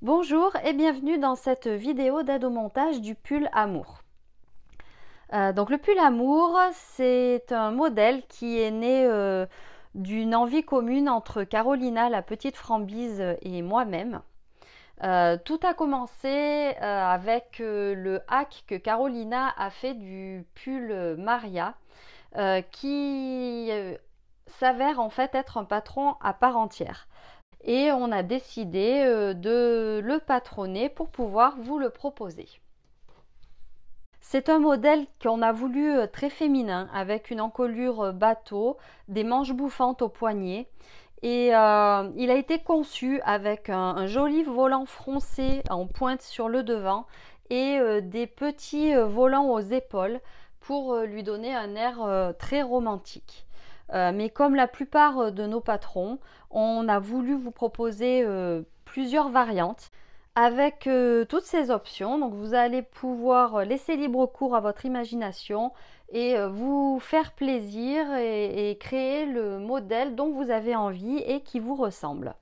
Bonjour et bienvenue dans cette vidéo d'aide au montage du pull Amour. Donc le pull Amour, c'est un modèle qui est né d'une envie commune entre Carolina, la petite Frambise, et moi-même. Tout a commencé avec le hack que Carolina a fait du pull Maria, qui s'avère en fait être un patron à part entière. Et on a décidé de le patronner pour pouvoir vous le proposer. C'est un modèle qu'on a voulu très féminin, avec une encolure bateau, des manches bouffantes au poignet, et il a été conçu avec un joli volant froncé en pointe sur le devant et des petits volants aux épaules pour lui donner un air très romantique. Mais comme la plupart de nos patrons, on a voulu vous proposer plusieurs variantes avec toutes ces options. Donc vous allez pouvoir laisser libre cours à votre imagination et vous faire plaisir et créer le modèle dont vous avez envie et qui vous ressemble.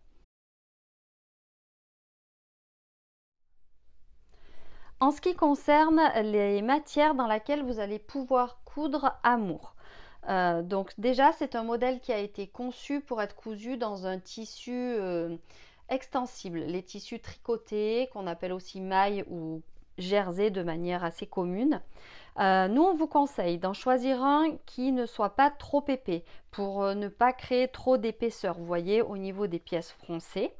En ce qui concerne les matières dans lesquelles vous allez pouvoir coudre Amour. Donc déjà, c'est un modèle qui a été conçu pour être cousu dans un tissu extensible, les tissus tricotés qu'on appelle aussi maille ou jersey de manière assez commune. Nous, on vous conseille d'en choisir un qui ne soit pas trop épais pour ne pas créer trop d'épaisseur, vous voyez, au niveau des pièces froncées.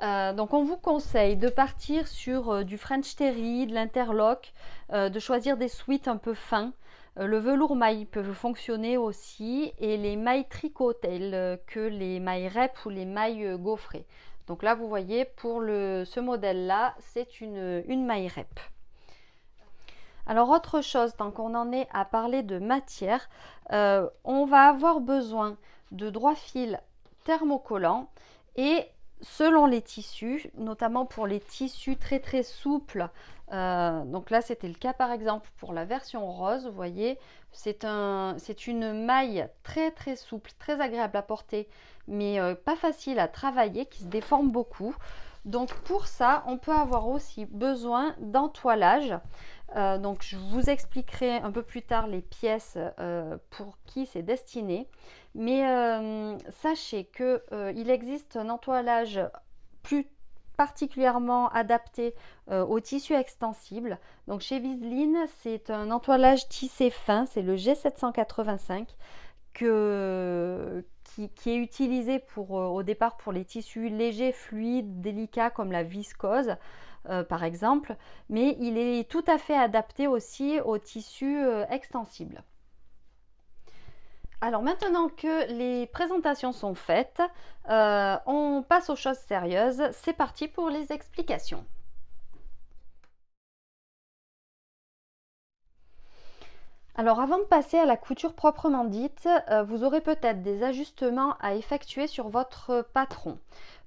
Donc on vous conseille de partir sur du French Terry, de l'interlock, de choisir des sweats un peu fins. Le velours maille peut fonctionner aussi, et les mailles tricot telles que les mailles rep ou les mailles gaufrées. Donc là vous voyez, pour ce modèle là, c'est une maille rep. Alors autre chose, tant qu'on en est à parler de matière, on va avoir besoin de droit fil thermocollant, et selon les tissus, notamment pour les tissus très souples, donc là c'était le cas par exemple pour la version rose, vous voyez, c'est une maille très souple, très agréable à porter, mais pas facile à travailler, qui se déforme beaucoup. Donc pour ça, on peut avoir aussi besoin d'entoilage. Donc je vous expliquerai un peu plus tard les pièces pour qui c'est destiné. Mais sachez qu'il existe un entoilage plus particulièrement adapté au tissu extensible. Donc chez Viseline, c'est un entoilage tissé fin, c'est le G785 qui est utilisé au départ pour les tissus légers, fluides, délicats comme la viscose par exemple, mais il est tout à fait adapté aussi au tissu extensible. Alors maintenant que les présentations sont faites, on passe aux choses sérieuses. C'est parti pour les explications. Alors avant de passer à la couture proprement dite, vous aurez peut-être des ajustements à effectuer sur votre patron.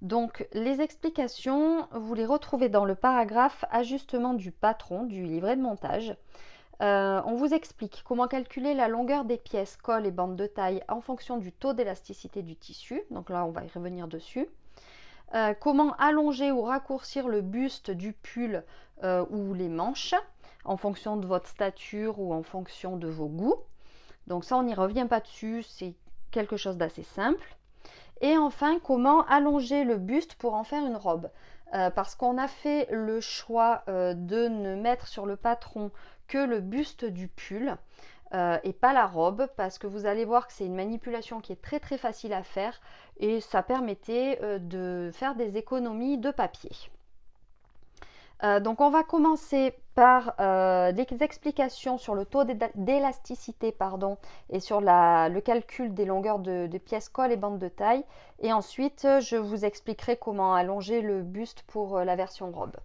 Donc les explications, vous les retrouvez dans le paragraphe ajustement du patron du livret de montage. On vous explique comment calculer la longueur des pièces, col et bande de taille en fonction du taux d'élasticité du tissu. Donc là, on va y revenir dessus. Comment allonger ou raccourcir le buste du pull ou les manches en fonction de votre stature ou en fonction de vos goûts. Donc ça, on n'y revient pas dessus, c'est quelque chose d'assez simple. Et enfin, comment allonger le buste pour en faire une robe. Parce qu'on a fait le choix de ne mettre sur le patron que le buste du pull et pas la robe, parce que vous allez voir que c'est une manipulation qui est très facile à faire, et ça permettait de faire des économies de papier. Donc on va commencer par des explications sur le taux d'élasticité et sur le calcul des longueurs de pièces colle et bande de taille, et ensuite je vous expliquerai comment allonger le buste pour la version robe.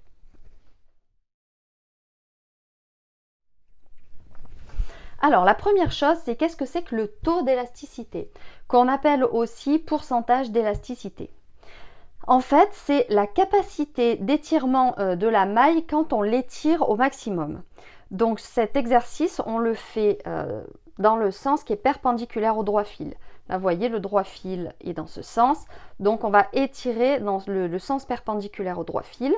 Alors la première chose, c'est qu'est-ce que c'est que le taux d'élasticité, qu'on appelle aussi pourcentage d'élasticité. En fait, c'est la capacité d'étirement de la maille quand on l'étire au maximum. Donc cet exercice, on le fait dans le sens qui est perpendiculaire au droit fil. Là, vous voyez, le droit fil est dans ce sens. Donc, on va étirer dans le sens perpendiculaire au droit fil.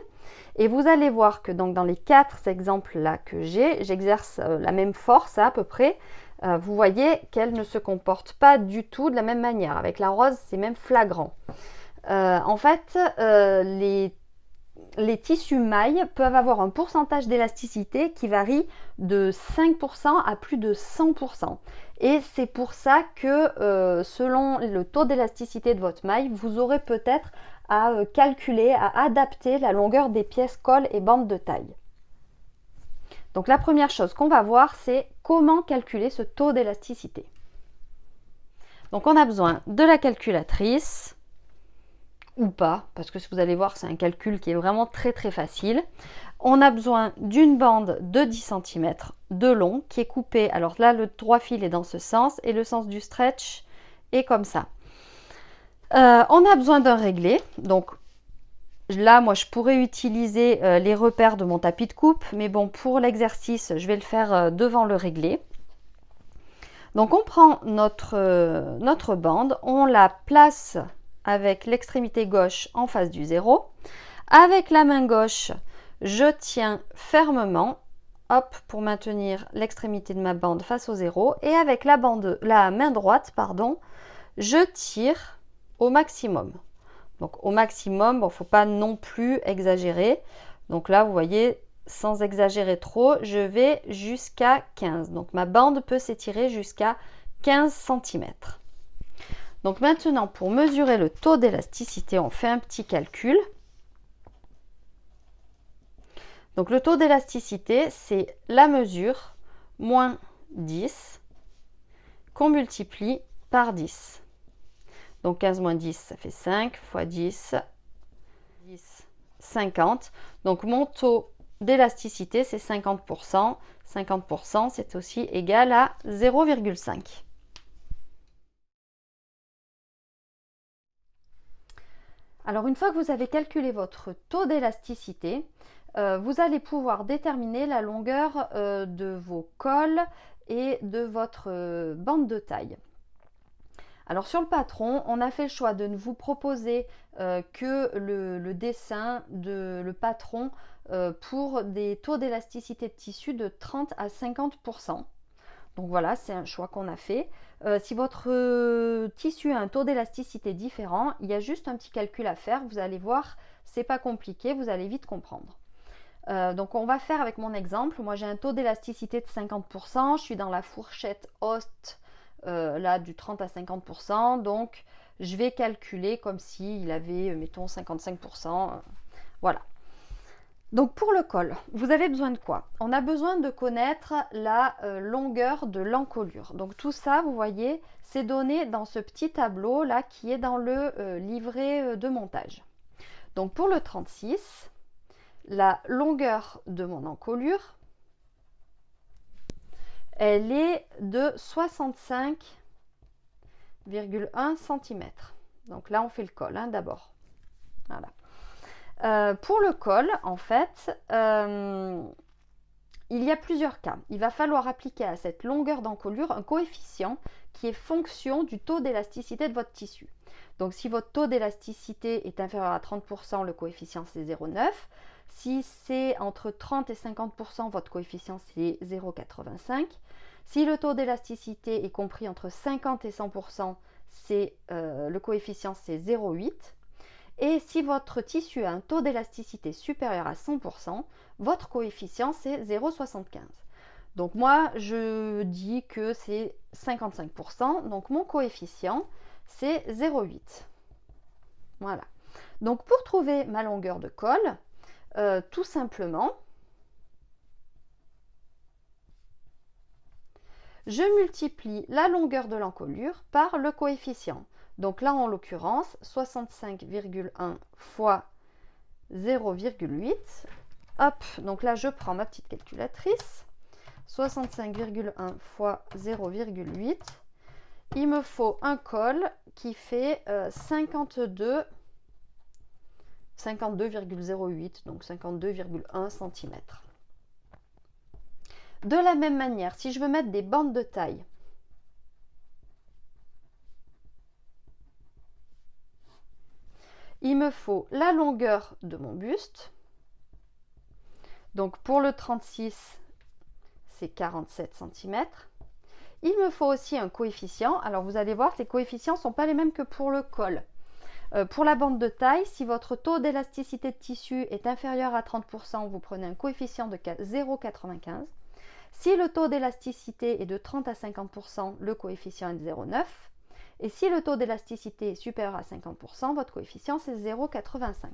Et vous allez voir que donc, dans les 4 exemples là que j'exerce la même force à peu près. Vous voyez qu'elle ne se comporte pas du tout de la même manière. Avec la rose, c'est même flagrant. En fait, les tissus mailles peuvent avoir un pourcentage d'élasticité qui varie de 5% à plus de 100%. Et c'est pour ça que selon le taux d'élasticité de votre maille, vous aurez peut-être à calculer, à adapter la longueur des pièces colle et bande de taille. Donc la première chose qu'on va voir, c'est comment calculer ce taux d'élasticité. Donc on a besoin de la calculatrice, ou pas, parce que vous allez voir, c'est un calcul qui est vraiment très facile. On a besoin d'une bande de 10 cm de long qui est coupée. Alors là, le droit fil est dans ce sens et le sens du stretch est comme ça. On a besoin d'un réglé. Donc là, moi, je pourrais utiliser les repères de mon tapis de coupe, mais bon, pour l'exercice, je vais le faire devant le réglé. Donc on prend notre bande, on la place avec l'extrémité gauche en face du 0. Avec la main gauche, je tiens fermement, hop, pour maintenir l'extrémité de ma bande face au 0. Et avec la main droite, pardon, je tire au maximum. Donc au maximum, bon, il ne faut pas non plus exagérer. Donc là, vous voyez, sans exagérer trop, je vais jusqu'à 15. Donc ma bande peut s'étirer jusqu'à 15 cm. Donc maintenant, pour mesurer le taux d'élasticité, on fait un petit calcul. Donc le taux d'élasticité, c'est la mesure moins 10 qu'on multiplie par 10. Donc 15 moins 10, ça fait 5 fois 10, 10, 50. Donc mon taux d'élasticité, c'est 50%. 50%, c'est aussi égal à 0,5. Alors une fois que vous avez calculé votre taux d'élasticité, vous allez pouvoir déterminer la longueur de vos cols et de votre bande de taille. Alors sur le patron, on a fait le choix de ne vous proposer que le dessin de le patron pour des taux d'élasticité de tissu de 30 à 50%. Donc voilà, c'est un choix qu'on a fait. Si votre tissu a un taux d'élasticité différent, il y a juste un petit calcul à faire. Vous allez voir, c'est pas compliqué, vous allez vite comprendre. Donc on va faire avec mon exemple. Moi j'ai un taux d'élasticité de 50%, je suis dans la fourchette haute là du 30 à 50%, donc je vais calculer comme s'il avait, mettons, 55%. Voilà. Donc pour le col, vous avez besoin de quoi? On a besoin de connaître la longueur de l'encolure. Donc tout ça, vous voyez, c'est donné dans ce petit tableau là qui est dans le livret de montage. Donc pour le 36, la longueur de mon encolure, elle est de 65,1 cm. Donc là, on fait le col d'abord. Voilà. Pour le col, en fait, il y a plusieurs cas. Il va falloir appliquer à cette longueur d'encolure un coefficient qui est fonction du taux d'élasticité de votre tissu. Donc si votre taux d'élasticité est inférieur à 30%, le coefficient c'est 0,9. Si c'est entre 30 et 50%, votre coefficient c'est 0,85. Si le taux d'élasticité est compris entre 50 et 100%, le coefficient c'est 0,8. Et si votre tissu a un taux d'élasticité supérieur à 100%, votre coefficient c'est 0,75. Donc moi je dis que c'est 55%, donc mon coefficient c'est 0,8. Voilà. Donc pour trouver ma longueur de col, tout simplement, je multiplie la longueur de l'encolure par le coefficient. Donc là, en l'occurrence, 65,1 fois 0,8. Hop, donc là, je prends ma petite calculatrice. 65,1 fois 0,8. Il me faut un col qui fait 52,08, donc 52,1 cm. De la même manière, si je veux mettre des bandes de taille, il me faut la longueur de mon buste. Donc pour le 36, c'est 47 cm. Il me faut aussi un coefficient. Alors vous allez voir, les coefficients ne sont pas les mêmes que pour le col. Pour la bande de taille, si votre taux d'élasticité de tissu est inférieur à 30%, vous prenez un coefficient de 0,95. Si le taux d'élasticité est de 30 à 50%, le coefficient est de 0,9. Et si le taux d'élasticité est supérieur à 50%, votre coefficient c'est 0,85.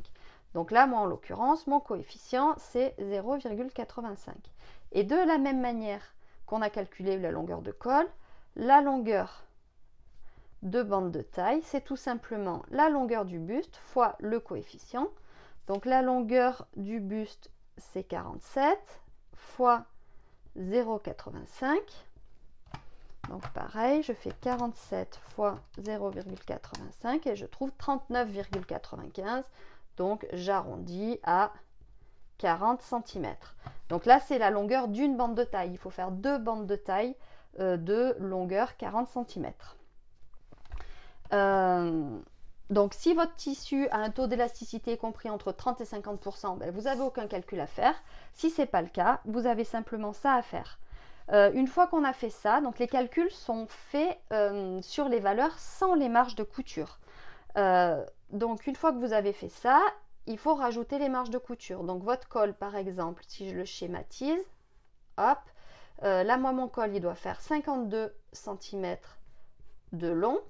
Donc là, moi en l'occurrence, mon coefficient c'est 0,85. Et de la même manière qu'on a calculé la longueur de col, la longueur de bande de taille, c'est tout simplement la longueur du buste fois le coefficient. Donc la longueur du buste, c'est 47 fois 0,85. Donc pareil, je fais 47 fois 0,85 et je trouve 39,95. Donc j'arrondis à 40 cm. Donc là, c'est la longueur d'une bande de taille. Il faut faire deux bandes de taille de longueur 40 cm. Donc si votre tissu a un taux d'élasticité compris entre 30 et 50%, ben, vous n'avez aucun calcul à faire. Si ce n'est pas le cas, vous avez simplement ça à faire. Une fois qu'on a fait ça, donc les calculs sont faits sur les valeurs sans les marges de couture. Donc une fois que vous avez fait ça, il faut rajouter les marges de couture. Donc votre col par exemple, si je le schématise, hop, là moi mon col il doit faire 52 cm de long.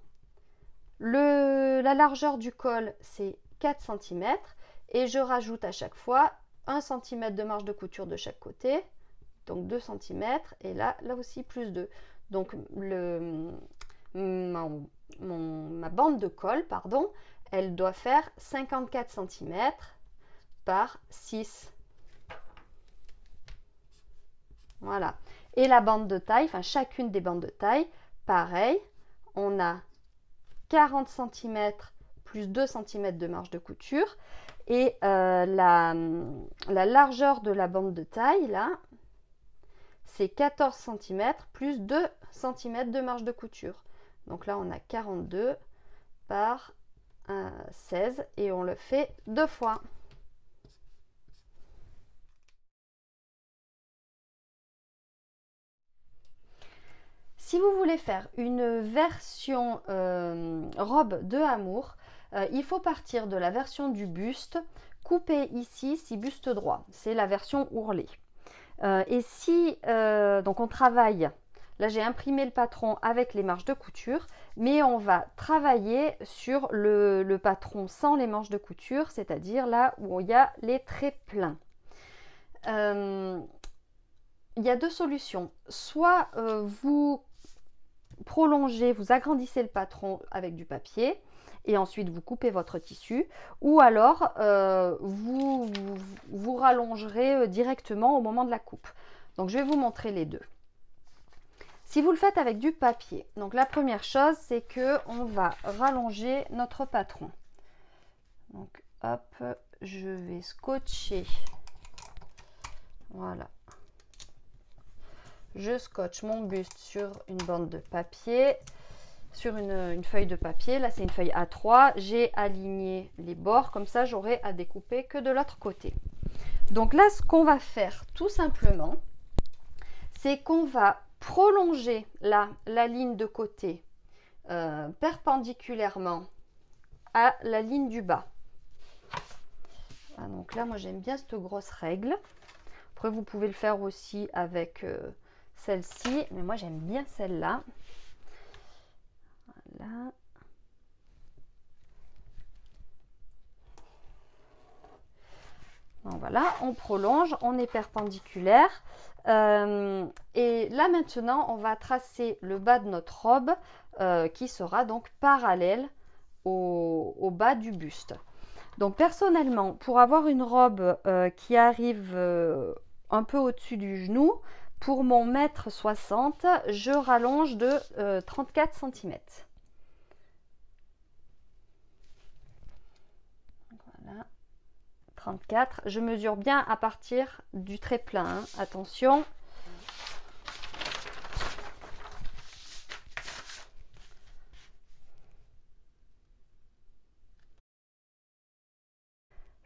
La largeur du col c'est 4 cm et je rajoute à chaque fois 1 cm de marge de couture de chaque côté, donc 2 cm et là aussi plus 2. Donc ma bande de col, pardon, elle doit faire 54 cm par 6. Voilà. Et la bande de taille, enfin chacune des bandes de taille, pareil, on a 40 cm plus 2 cm de marge de couture. Et la largeur de la bande de taille, là, c'est 14 cm plus 2 cm de marge de couture. Donc là, on a 42 par 16 et on le fait deux fois. Si vous voulez faire une version robe de Amour, il faut partir de la version du buste, couper ici si buste droit, c'est la version ourlée. Et si donc on travaille, là j'ai imprimé le patron avec les marges de couture, mais on va travailler sur le patron sans les manches de couture, c'est-à-dire là où il y a les traits pleins. Il y a deux solutions. Soit vous prolongez, vous agrandissez le patron avec du papier et ensuite vous coupez votre tissu, ou alors vous rallongerez directement au moment de la coupe. Donc je vais vous montrer les deux. Si vous le faites avec du papier, donc la première chose c'est que on va rallonger notre patron. Donc hop, je vais scotcher. Voilà. Je scotche mon buste sur une bande de papier, sur une feuille de papier. Là, c'est une feuille A3. J'ai aligné les bords, comme ça, j'aurai à découper que de l'autre côté. Donc là, ce qu'on va faire, tout simplement, c'est qu'on va prolonger la ligne de côté perpendiculairement à la ligne du bas. Ah, donc là, moi, j'aime bien cette grosse règle. Après, vous pouvez le faire aussi avec celle-ci, mais moi j'aime bien celle-là. Voilà. Donc voilà, on prolonge, on est perpendiculaire. Et là maintenant, on va tracer le bas de notre robe qui sera donc parallèle au bas du buste. Donc personnellement, pour avoir une robe qui arrive un peu au-dessus du genou, pour mon 1,60 m, je rallonge de 34 cm. Voilà, 34. Je mesure bien à partir du trait plein, hein. Attention.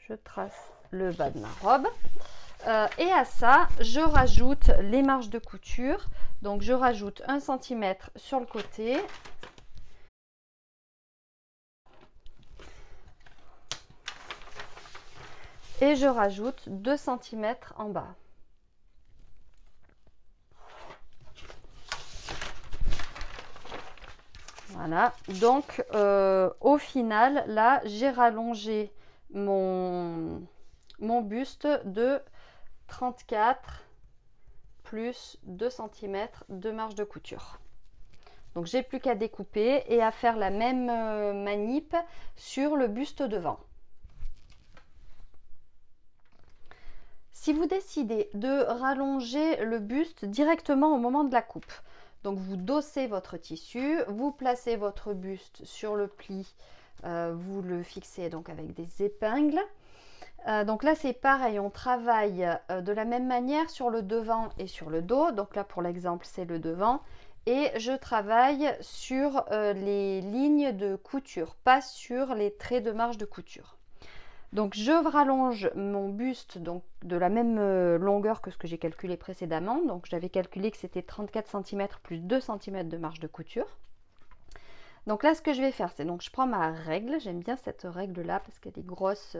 je trace le bas de ma robe. Et à ça, je rajoute les marges de couture. Donc, je rajoute 1 cm sur le côté. Et je rajoute 2 cm en bas. Voilà, donc au final, là, j'ai rallongé mon buste de 34 plus 2 cm de marge de couture. Donc, j'ai plus qu'à découper et à faire la même manip sur le buste devant. Si vous décidez de rallonger le buste directement au moment de la coupe, donc vous dossez votre tissu, vous placez votre buste sur le pli, vous le fixez donc avec des épingles. Donc là c'est pareil, on travaille de la même manière sur le devant et sur le dos. Donc là pour l'exemple c'est le devant. Et je travaille sur les lignes de couture, pas sur les traits de marge de couture. Donc je rallonge mon buste donc, de la même longueur que ce que j'ai calculé précédemment. Donc j'avais calculé que c'était 34 cm plus 2 cm de marge de couture. Donc là ce que je vais faire, c'est donc je prends ma règle. J'aime bien cette règle là parce qu'elle est grosse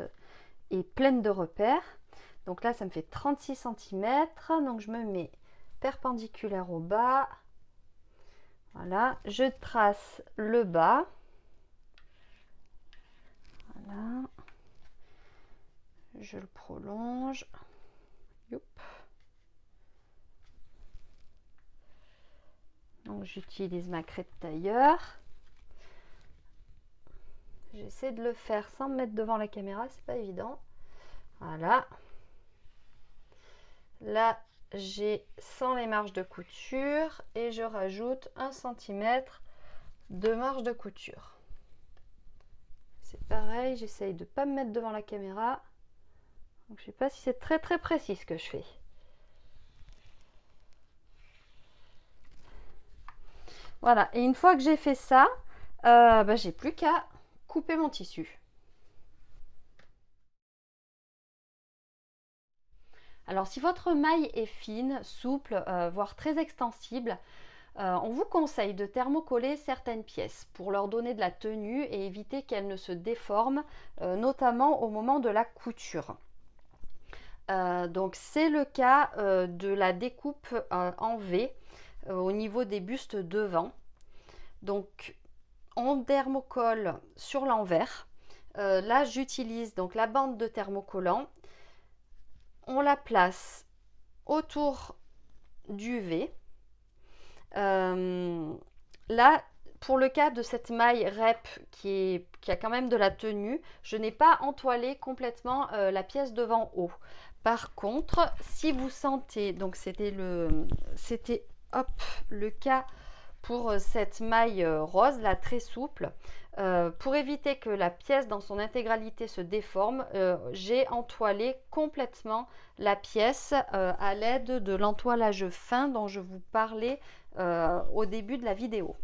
et pleine de repères. Donc là ça me fait 36 cm. Donc je me mets perpendiculaire au bas. Voilà, je trace le bas. Voilà. Je le prolonge. Youp. Donc j'utilise ma craie de tailleur. J'essaie de le faire sans me mettre devant la caméra, c'est pas évident. Voilà. Là, j'ai sans les marges de couture et je rajoute 1 cm de marge de couture. C'est pareil, j'essaye de ne pas me mettre devant la caméra. Donc, je ne sais pas si c'est très précis ce que je fais. Voilà, et une fois que j'ai fait ça, j'ai plus qu'à couper mon tissu. Alors si votre maille est fine, souple, voire très extensible, on vous conseille de thermocoller certaines pièces pour leur donner de la tenue et éviter qu'elles ne se déforment, notamment au moment de la couture. Donc c'est le cas de la découpe en V au niveau des bustes devant. Donc on thermocolle sur l'envers. Là j'utilise donc la bande de thermocollant. On la place autour du V. Là, pour le cas de cette maille rep qui a quand même de la tenue, je n'ai pas entoilé complètement la pièce devant haut. Par contre, si vous sentez, donc c'était le cas pour cette maille rose, là très souple, pour éviter que la pièce dans son intégralité se déforme, j'ai entoilé complètement la pièce à l'aide de l'entoilage fin dont je vous parlais au début de la vidéo.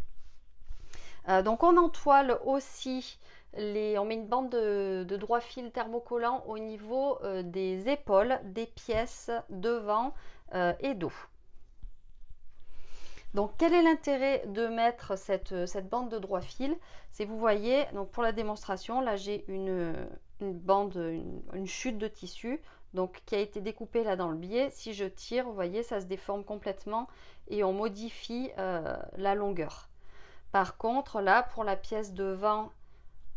Donc on entoile aussi, on met une bande de droit fil thermocollant au niveau des épaules, des pièces devant et dos. Donc quel est l'intérêt de mettre cette bande de droit fil? C'est, vous voyez, donc pour la démonstration, là j'ai une bande, une chute de tissu donc qui a été découpée là dans le biais. Si je tire, vous voyez, ça se déforme complètement et on modifie la longueur. Par contre, là, pour la pièce devant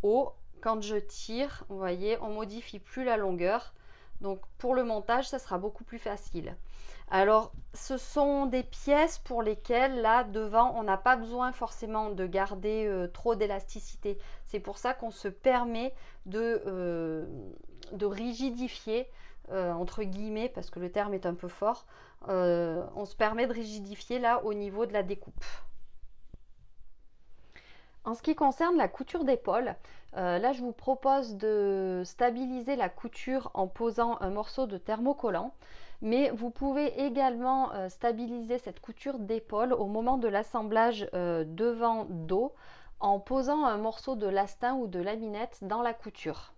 haut, quand je tire, vous voyez, on modifie plus la longueur. Donc, pour le montage, ça sera beaucoup plus facile. Alors, ce sont des pièces pour lesquelles, là, devant, on n'a pas besoin forcément de garder trop d'élasticité. C'est pour ça qu'on se permet de rigidifier, entre guillemets, parce que le terme est un peu fort, on se permet de rigidifier, là, au niveau de la découpe. En ce qui concerne la couture d'épaule, là je vous propose de stabiliser la couture en posant un morceau de thermocollant, mais vous pouvez également stabiliser cette couture d'épaule au moment de l'assemblage devant-dos en posant un morceau de lastin ou de laminette dans la couture.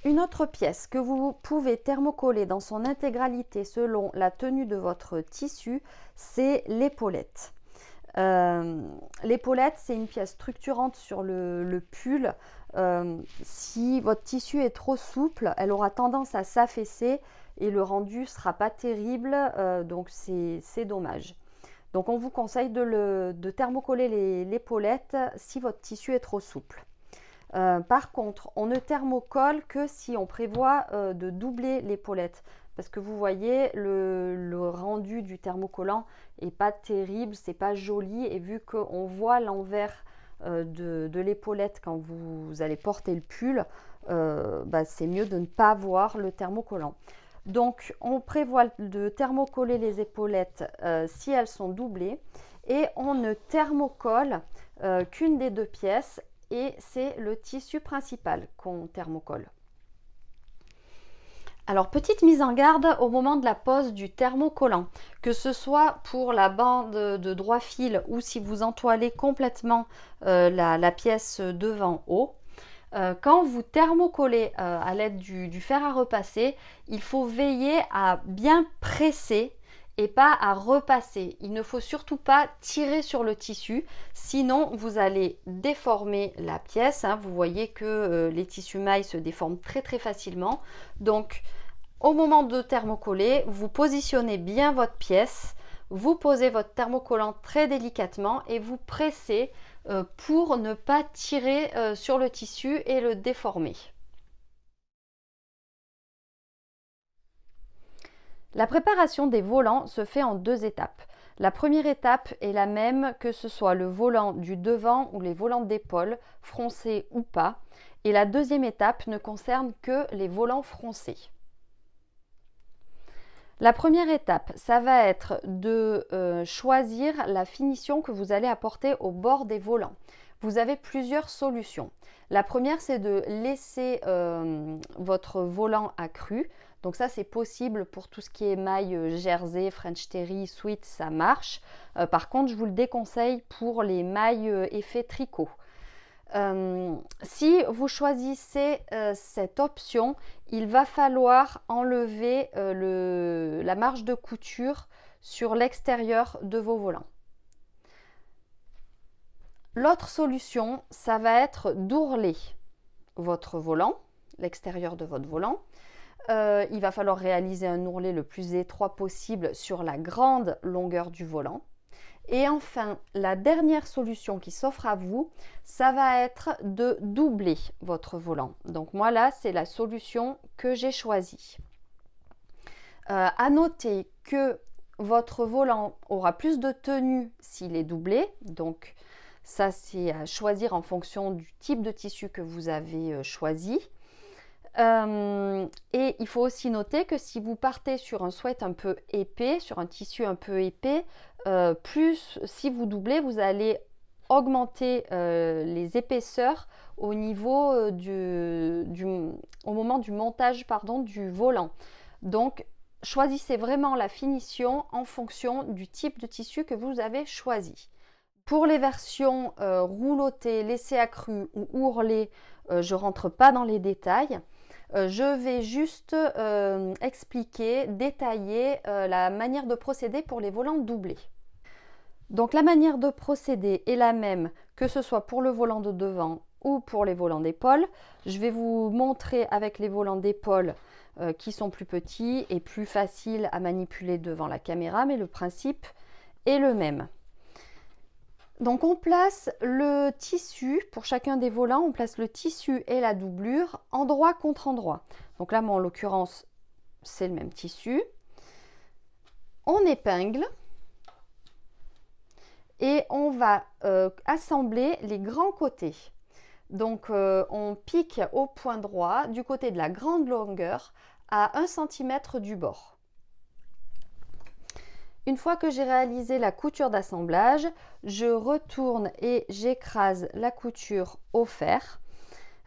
Une autre pièce que vous pouvez thermocoller dans son intégralité selon la tenue de votre tissu, c'est l'épaulette. L'épaulette, c'est une pièce structurante sur le pull. Si votre tissu est trop souple, elle aura tendance à s'affaisser et le rendu ne sera pas terrible, donc c'est dommage. Donc on vous conseille de thermocoller l'épaulette si votre tissu est trop souple. Par contre, on ne thermocolle que si on prévoit de doubler l'épaulette. Parce que vous voyez, le rendu du thermocollant n'est pas terrible, c'est pas joli. Et vu qu'on voit l'envers de l'épaulette quand vous allez porter le pull, c'est mieux de ne pas voir le thermocollant. Donc, on prévoit de thermocoller les épaulettes si elles sont doublées. Et on ne thermocolle qu'une des deux pièces. Et c'est le tissu principal qu'on thermocolle. Alors, petite mise en garde au moment de la pose du thermocollant, que ce soit pour la bande de droit fil ou si vous entoilez complètement la pièce devant haut. Quand vous thermocollez à l'aide du fer à repasser, il faut veiller à bien presser et pas à repasser. Il ne faut surtout pas tirer sur le tissu, sinon vous allez déformer la pièce. Vous voyez que les tissus mailles se déforment très facilement. Donc au moment de thermocoller, vous positionnez bien votre pièce, vous posez votre thermocollant très délicatement et vous pressez pour ne pas tirer sur le tissu et le déformer. La préparation des volants se fait en deux étapes. La première étape est la même que ce soit le volant du devant ou les volants d'épaule, froncés ou pas. Et la deuxième étape ne concerne que les volants froncés. La première étape, ça va être de choisir la finition que vous allez apporter au bord des volants. Vous avez plusieurs solutions. La première, c'est de laisser votre volant accru. Donc ça, c'est possible pour tout ce qui est maille jersey, French terry, sweat, ça marche. Par contre, je vous le déconseille pour les mailles effet tricot. Si vous choisissez cette option, il va falloir enlever la marge de couture sur l'extérieur de vos volants. L'autre solution, ça va être d'ourler votre volant, l'extérieur de votre volant. Il va falloir réaliser un ourlet le plus étroit possible sur la grande longueur du volant. Et enfin, la dernière solution qui s'offre à vous, ça va être de doubler votre volant. Donc moi là, c'est la solution que j'ai choisie. À noter que votre volant aura plus de tenue s'il est doublé. Donc ça, c'est à choisir en fonction du type de tissu que vous avez choisi. Et il faut aussi noter que si vous partez sur un sweat un peu épais, sur un tissu un peu épais, plus si vous doublez, vous allez augmenter les épaisseurs au niveau au moment du montage du volant. Donc choisissez vraiment la finition en fonction du type de tissu que vous avez choisi. Pour les versions roulottées, laissées accrues ou ourlées, je ne rentre pas dans les détails. Je vais juste expliquer, détailler la manière de procéder pour les volants doublés. Donc la manière de procéder est la même que ce soit pour le volant de devant ou pour les volants d'épaule. Je vais vous montrer avec les volants d'épaule qui sont plus petits et plus faciles à manipuler devant la caméra, mais le principe est le même. Donc on place le tissu, pour chacun des volants, on place le tissu et la doublure endroit contre endroit. Donc là, moi en l'occurrence, c'est le même tissu. On épingle et on va assembler les grands côtés. Donc on pique au point droit du côté de la grande longueur à 1 cm du bord. Une fois que j'ai réalisé la couture d'assemblage, je retourne et j'écrase la couture au fer.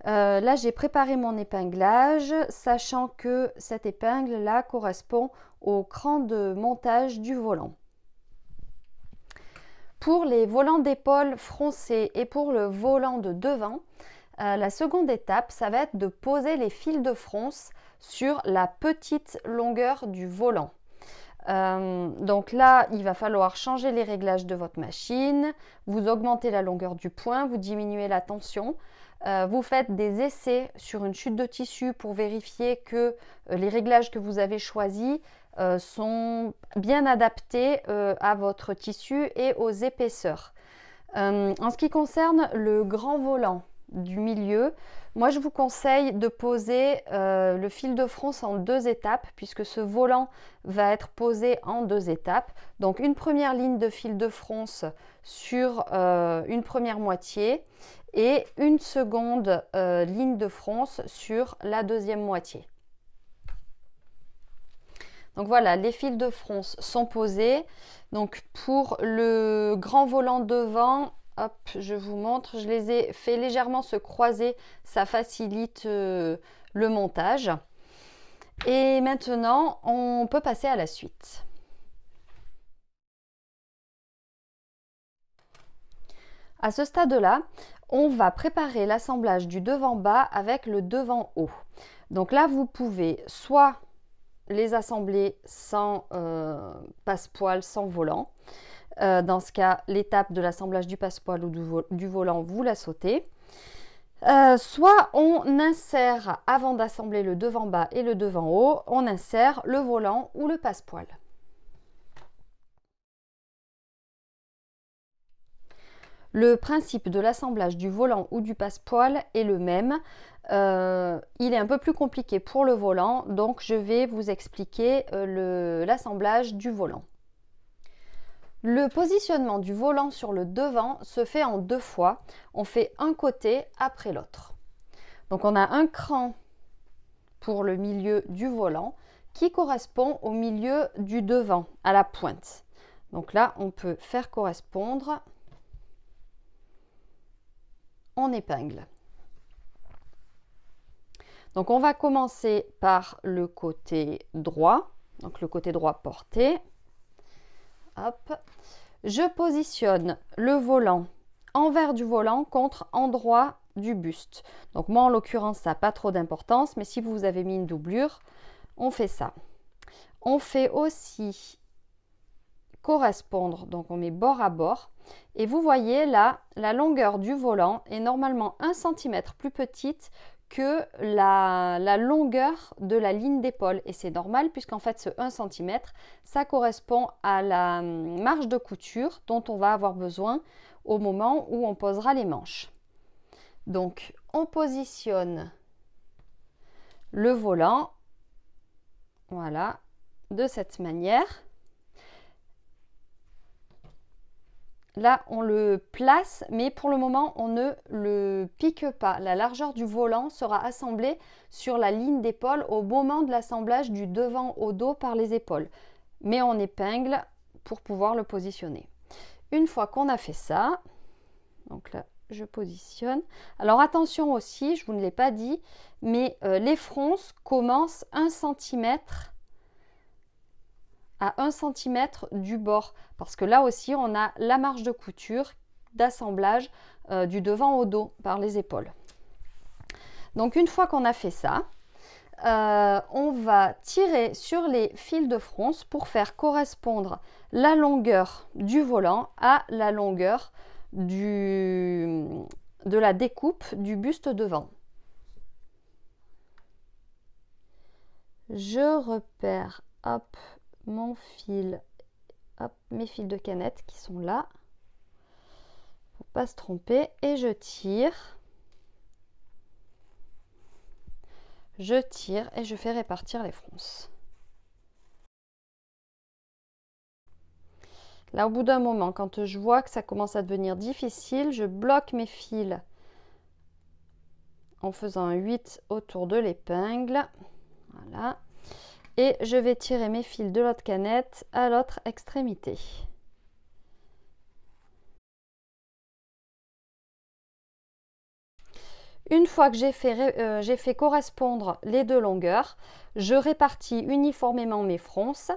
Là, j'ai préparé mon épinglage, sachant que cette épingle-là correspond au cran de montage du volant. Pour les volants d'épaule froncés et pour le volant de devant, La seconde étape, ça va être de poser les fils de fronce sur la petite longueur du volant. Donc là, il va falloir changer les réglages de votre machine, vous augmentez la longueur du point, vous diminuez la tension, vous faites des essais sur une chute de tissu pour vérifier que les réglages que vous avez choisis sont bien adaptés à votre tissu et aux épaisseurs. En ce qui concerne le grand volant du milieu, moi je vous conseille de poser le fil de fronce en 2 étapes puisque ce volant va être posé en 2 étapes. Donc une première ligne de fil de fronce sur une première moitié et une seconde ligne de fronce sur la deuxième moitié. Donc voilà, les fils de fronce sont posés. Donc pour le grand volant devant, hop, je vous montre, je les ai fait légèrement se croiser, ça facilite le montage. Et maintenant, on peut passer à la suite. À ce stade-là, on va préparer l'assemblage du devant-bas avec le devant-haut. Donc là, vous pouvez soit les assembler sans passepoil, sans volant. Dans ce cas, l'étape de l'assemblage du passepoil ou du volant, vous la sautez. Soit on insère, avant d'assembler le devant-bas et le devant-haut, on insère le volant ou le passepoil. Le principe de l'assemblage du volant ou du passepoil est le même. Il est un peu plus compliqué pour le volant, donc je vais vous expliquer l'assemblage du volant. Le positionnement du volant sur le devant se fait en 2 fois. On fait un côté après l'autre. Donc on a un cran pour le milieu du volant qui correspond au milieu du devant, à la pointe. Donc là, on peut faire correspondre en épingle. Donc on va commencer par le côté droit, donc le côté droit porté. Hop. Je positionne le volant envers du volant contre endroit du buste. Donc moi en l'occurrence ça n'a pas trop d'importance, mais si vous avez mis une doublure, on fait ça. On fait aussi correspondre, donc on met bord à bord. Et vous voyez là, la longueur du volant est normalement 1 cm plus petite que la longueur de la ligne d'épaule. Et c'est normal puisqu'en fait ce 1 cm, ça correspond à la marge de couture dont on va avoir besoin au moment où on posera les manches. Donc on positionne le volant, voilà, de cette manière. Là, on le place, mais pour le moment, on ne le pique pas. La largeur du volant sera assemblée sur la ligne d'épaule au moment de l'assemblage du devant au dos par les épaules. Mais on épingle pour pouvoir le positionner. Une fois qu'on a fait ça, donc là, je positionne. Alors attention aussi, je vous ne l'ai pas dit, mais les fronces commencent 1 cm à 1 cm du bord, parce que là aussi on a la marge de couture d'assemblage du devant au dos par les épaules. Donc une fois qu'on a fait ça, on va tirer sur les fils de fronce pour faire correspondre la longueur du volant à la longueur de la découpe du buste devant. Je repère, hop, mon fil, hop, mes fils de canette qui sont là, faut pas se tromper, et je tire et je fais répartir les fronces. Là, au bout d'un moment, quand je vois que ça commence à devenir difficile, je bloque mes fils en faisant un 8 autour de l'épingle, voilà. Et je vais tirer mes fils de l'autre canette à l'autre extrémité. Une fois que j'ai fait correspondre les 2 longueurs, je répartis uniformément mes fronces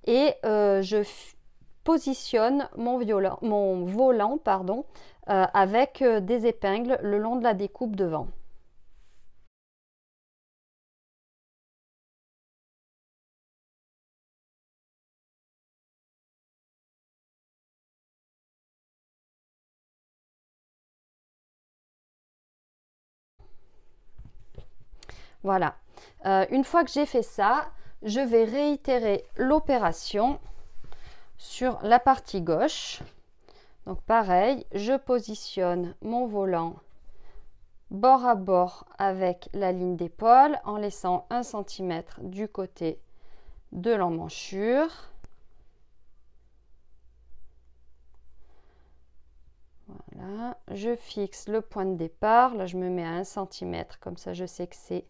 et je positionne mon volant pardon, avec des épingles le long de la découpe devant. Voilà, une fois que j'ai fait ça, je vais réitérer l'opération sur la partie gauche. Donc pareil, je positionne mon volant bord à bord avec la ligne d'épaule en laissant 1 cm du côté de l'emmanchure. Voilà, je fixe le point de départ. Là, je me mets à 1 cm, comme ça je sais que c'est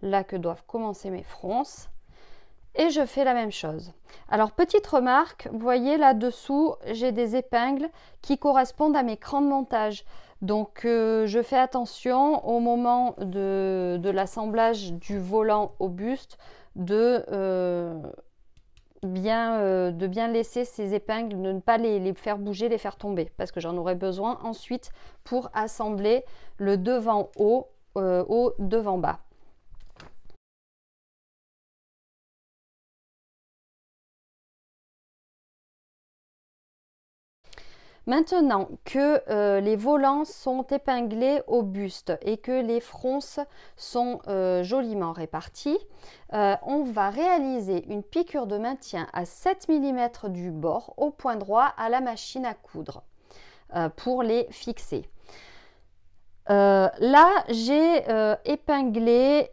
là que doivent commencer mes fronces. Et je fais la même chose. Alors, petite remarque, vous voyez là-dessous, j'ai des épingles qui correspondent à mes crans de montage. Donc, je fais attention au moment de l'assemblage du volant au buste de bien laisser ces épingles, de ne pas les faire bouger, les faire tomber, parce que j'en aurai besoin ensuite pour assembler le devant haut au devant bas. Maintenant que les volants sont épinglés au buste et que les fronces sont joliment réparties, on va réaliser une piqûre de maintien à 7 mm du bord au point droit à la machine à coudre pour les fixer. Là, j'ai épinglé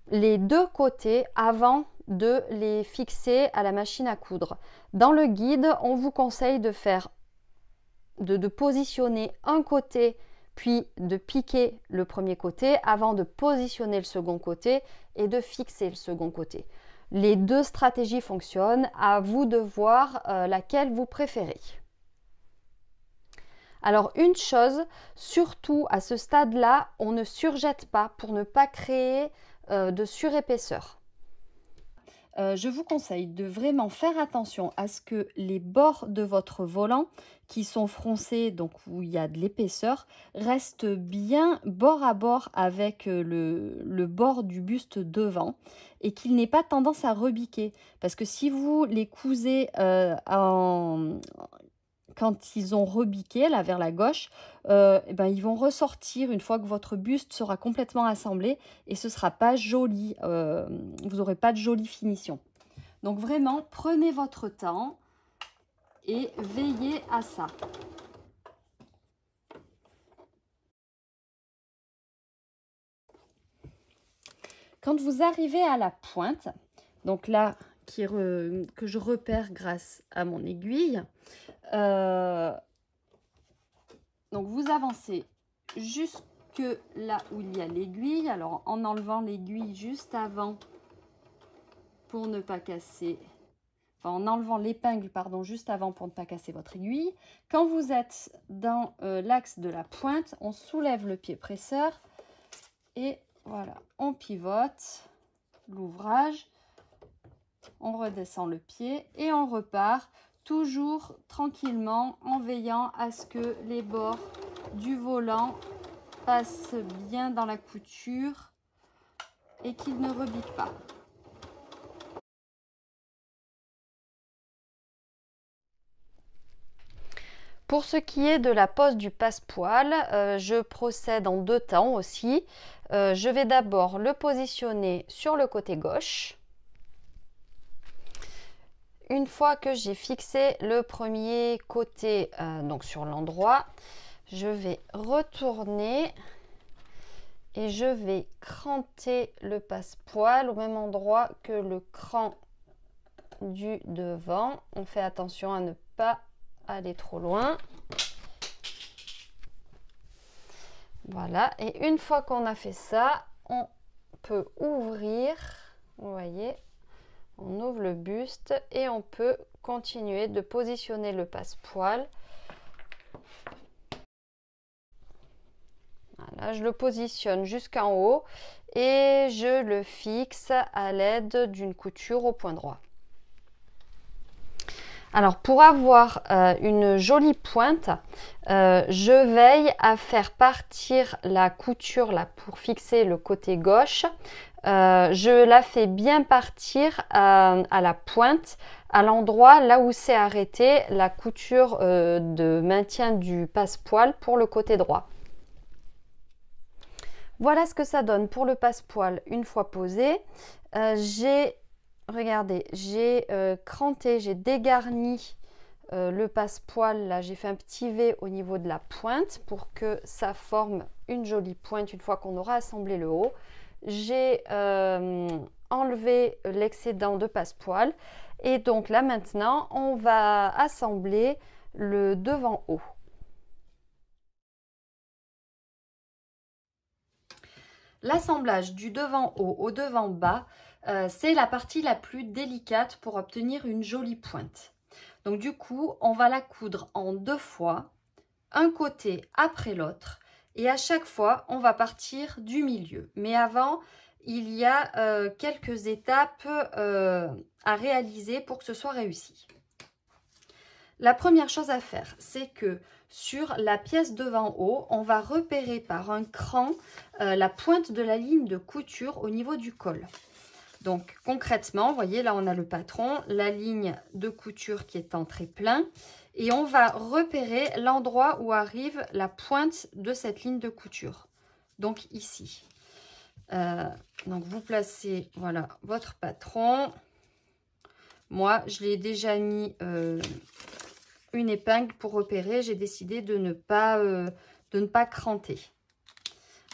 les deux côtés avant de les fixer à la machine à coudre. Dans le guide, on vous conseille de faire de positionner un côté puis de piquer le premier côté avant de positionner le second côté et de fixer le second côté. Les deux stratégies fonctionnent, à vous de voir laquelle vous préférez. Alors une chose, surtout à ce stade-là, on ne surjette pas pour ne pas créer de surépaisseur. Je vous conseille de vraiment faire attention à ce que les bords de votre volant qui sont froncés, donc où il y a de l'épaisseur, restent bien bord à bord avec le bord du buste devant et qu'il n'ait pas tendance à rebiquer. Parce que si vous les cousez quand ils ont rebiqué là vers la gauche, ils vont ressortir une fois que votre buste sera complètement assemblé et ce ne sera pas joli, vous n'aurez pas de jolie finition. Donc vraiment, prenez votre temps et veillez à ça. Quand vous arrivez à la pointe, donc là, que je repère grâce à mon aiguille, donc vous avancez jusque là où il y a l'aiguille, alors en enlevant l'aiguille juste avant pour ne pas casser, enfin en enlevant l'épingle pardon juste avant pour ne pas casser votre aiguille. Quand vous êtes dans l'axe de la pointe, on soulève le pied presseur et voilà, on pivote l'ouvrage, on redescend le pied et on repart toujours tranquillement en veillant à ce que les bords du volant passent bien dans la couture et qu'ils ne rebiquent pas. Pour ce qui est de la pose du passepoil, je procède en deux temps aussi. Je vais d'abord le positionner sur le côté gauche. Une fois que j'ai fixé le premier côté, donc sur l'endroit, je vais retourner et je vais cranter le passepoil au même endroit que le cran du devant. On fait attention à ne pas aller trop loin. Voilà, et une fois qu'on a fait ça, on peut ouvrir, vous voyez, on ouvre le buste et on peut continuer de positionner le passepoil. Voilà, je le positionne jusqu'en haut et je le fixe à l'aide d'une couture au point droit. Alors pour avoir une jolie pointe, je veille à faire partir la couture là pour fixer le côté gauche. Je la fais bien partir à la pointe, à l'endroit là où s'est arrêtée la couture de maintien du passepoil pour le côté droit. Voilà ce que ça donne pour le passepoil une fois posé. Regardez, j'ai cranté, j'ai dégarni le passepoil. Là, j'ai fait un petit V au niveau de la pointe pour que ça forme une jolie pointe une fois qu'on aura assemblé le haut. J'ai enlevé l'excédent de passepoil. Et donc là, maintenant, on va assembler le devant haut. L'assemblage du devant haut au devant bas, c'est la partie la plus délicate pour obtenir une jolie pointe. Donc du coup, on va la coudre en 2 fois, un côté après l'autre, et à chaque fois, on va partir du milieu. Mais avant, il y a quelques étapes à réaliser pour que ce soit réussi. La première chose à faire, c'est que sur la pièce devant haut, on va repérer par un cran la pointe de la ligne de couture au niveau du col. Donc concrètement, vous voyez là on a le patron, la ligne de couture qui est en trait-plein et on va repérer l'endroit où arrive la pointe de cette ligne de couture. Donc ici. Donc vous placez voilà votre patron. Moi je l'ai déjà mis une épingle pour repérer, j'ai décidé de ne pas cranter.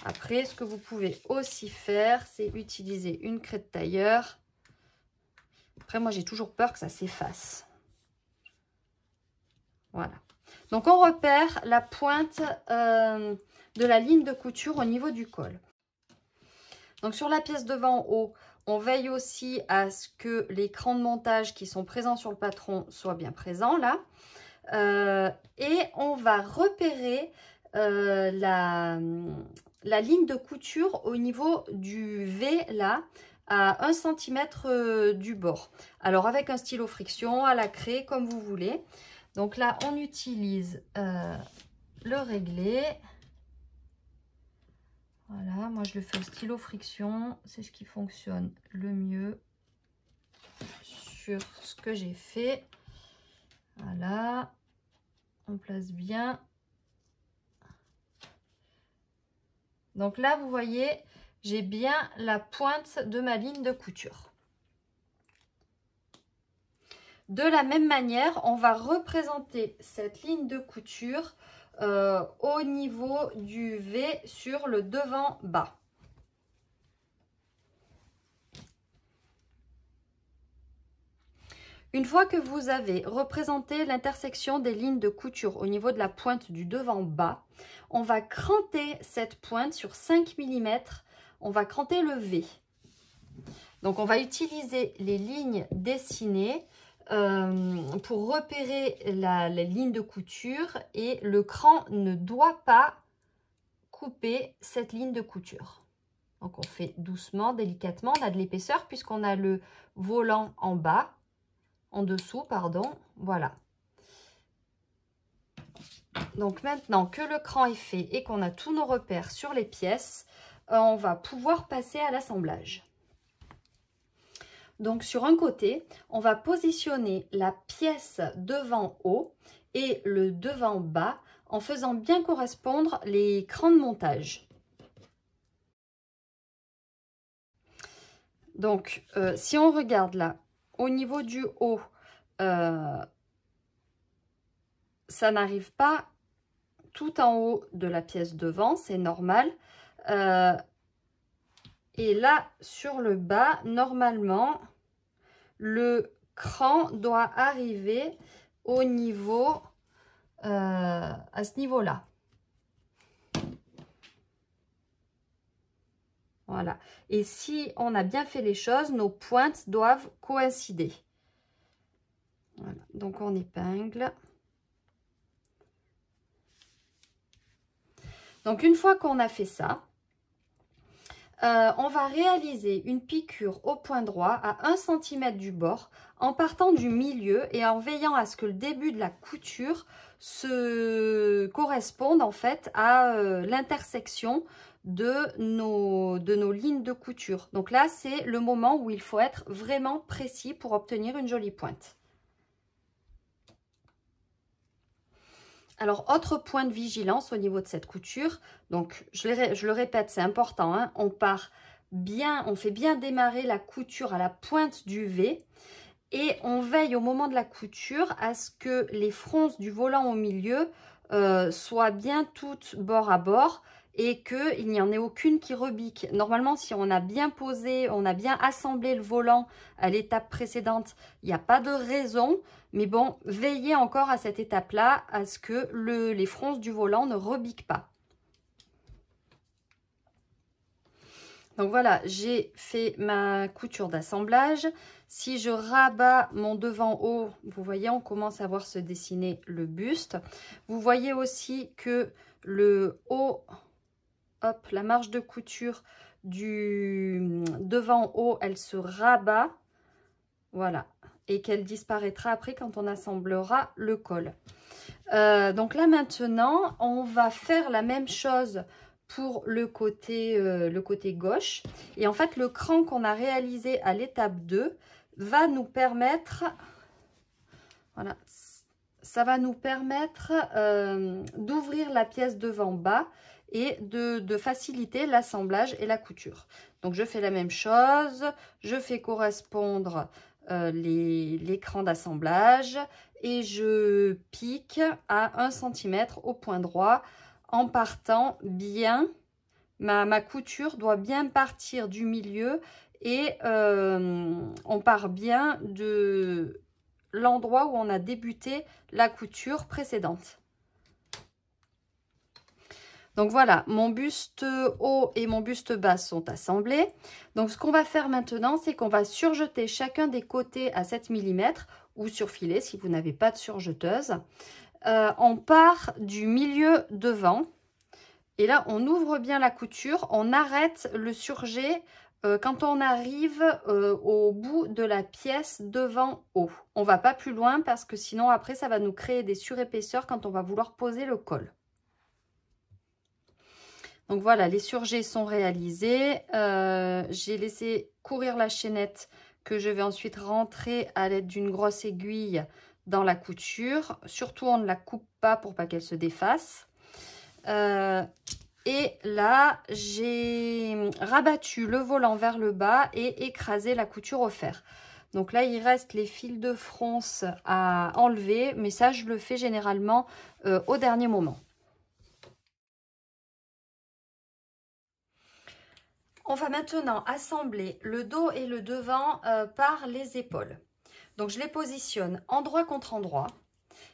Après, ce que vous pouvez aussi faire, c'est utiliser une craie de tailleur. Après, moi, j'ai toujours peur que ça s'efface. Voilà. Donc, on repère la pointe de la ligne de couture au niveau du col. Donc, sur la pièce devant haut, on veille aussi à ce que les crans de montage qui sont présents sur le patron soient bien présents là. Et on va repérer la ligne de couture au niveau du V là à 1 cm du bord. Alors avec un stylo friction, à la craie, comme vous voulez. Donc là on utilise le réglé. Voilà, moi je le fais au stylo friction, c'est ce qui fonctionne le mieux sur ce que j'ai fait. Voilà, on place bien. Donc là, vous voyez, j'ai bien la pointe de ma ligne de couture. De la même manière, on va représenter cette ligne de couture au niveau du V sur le devant bas. Une fois que vous avez représenté l'intersection des lignes de couture au niveau de la pointe du devant bas, on va cranter cette pointe sur 5 mm, on va cranter le V. Donc on va utiliser les lignes dessinées pour repérer la ligne de couture et le cran ne doit pas couper cette ligne de couture. Donc on fait doucement, délicatement, on a de l'épaisseur puisqu'on a le volant en bas. En dessous, pardon, voilà. Donc maintenant que le cran est fait et qu'on a tous nos repères sur les pièces, on va pouvoir passer à l'assemblage. Donc sur un côté, on va positionner la pièce devant haut et le devant bas en faisant bien correspondre les crans de montage. Donc si on regarde là, au niveau du haut, ça n'arrive pas tout en haut de la pièce devant, c'est normal. Et là, sur le bas, normalement, le cran doit arriver au niveau, à ce niveau-là. Voilà. Et si on a bien fait les choses, nos pointes doivent coïncider. Voilà. Donc, on épingle. Donc, une fois qu'on a fait ça, On va réaliser une piqûre au point droit à 1 cm du bord en partant du milieu et en veillant à ce que le début de la couture se corresponde en fait à l'intersection de nos lignes de couture. Donc là, c'est le moment où il faut être vraiment précis pour obtenir une jolie pointe. Alors, autre point de vigilance au niveau de cette couture, donc je le répète, c'est important, hein, on fait bien démarrer la couture à la pointe du V et on veille au moment de la couture à ce que les fronces du volant au milieu soient bien toutes bord à bord et qu'il n'y en ait aucune qui rebique. Normalement, si on a bien posé, on a bien assemblé le volant à l'étape précédente, il n'y a pas de raison. Mais bon, veillez encore à cette étape-là, à ce que les fronces du volant ne rebiquent pas. Donc voilà, j'ai fait ma couture d'assemblage. Si je rabats mon devant haut, vous voyez, on commence à voir se dessiner le buste. Vous voyez aussi que le haut, hop, la marge de couture du devant haut, elle se rabat. Voilà. Et qu'elle disparaîtra après quand on assemblera le col. Donc là maintenant, on va faire la même chose pour le côté gauche. Et en fait, le cran qu'on a réalisé à l'étape 2 va nous permettre, voilà, ça va nous permettre d'ouvrir la pièce devant bas et de faciliter l'assemblage et la couture. Donc je fais la même chose, je fais correspondre l'écran d'assemblage et je pique à 1 cm au point droit en partant bien. Ma couture doit bien partir du milieu et on part bien de l'endroit où on a débuté la couture précédente. Donc voilà, mon buste haut et mon buste bas sont assemblés. Donc ce qu'on va faire maintenant, c'est qu'on va surjeter chacun des côtés à 7 mm ou surfiler si vous n'avez pas de surjeteuse. On part du milieu devant et là on ouvre bien la couture, on arrête le surjet quand on arrive au bout de la pièce devant haut. On ne va pas plus loin parce que sinon après ça va nous créer des surépaisseurs quand on va vouloir poser le col. Donc voilà, les surjets sont réalisés. J'ai laissé courir la chaînette que je vais ensuite rentrer à l'aide d'une grosse aiguille dans la couture. Surtout, on ne la coupe pas pour pas qu'elle se défasse. Et là, j'ai rabattu le volant vers le bas et écrasé la couture au fer. Donc là, il reste les fils de fronce à enlever, mais ça, je le fais généralement au dernier moment. On va maintenant assembler le dos et le devant par les épaules. Donc je les positionne endroit contre endroit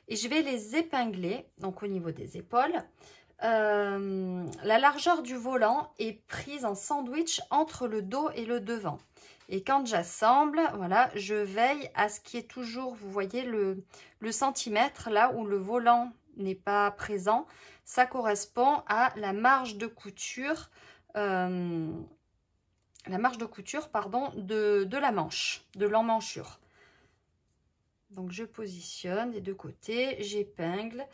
et je vais les épingler, donc au niveau des épaules. La largeur du volant est prise en sandwich entre le dos et le devant. Et quand j'assemble, voilà, je veille à ce qu'il y ait toujours, vous voyez, le centimètre là où le volant n'est pas présent. Ça correspond à la marge de couture. De la manche, de l'emmanchure. Donc je positionne des deux côtés, j'épingle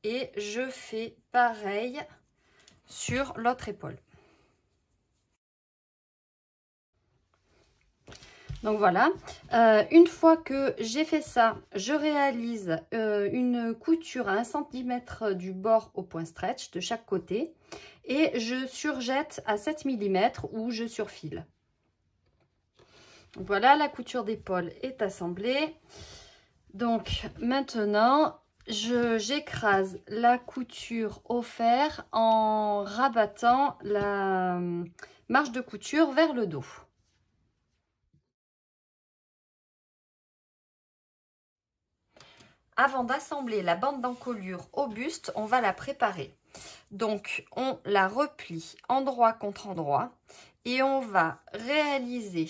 et je fais pareil sur l'autre épaule. Donc voilà, une fois que j'ai fait ça, je réalise une couture à 1 cm du bord au point stretch de chaque côté et je surjette à 7 mm ou je surfile. Voilà, la couture d'épaule est assemblée. Donc maintenant, j'écrase la couture au fer en rabattant la marge de couture vers le dos. Avant d'assembler la bande d'encolure au buste, on va la préparer. Donc, on la replie endroit contre endroit et on va réaliser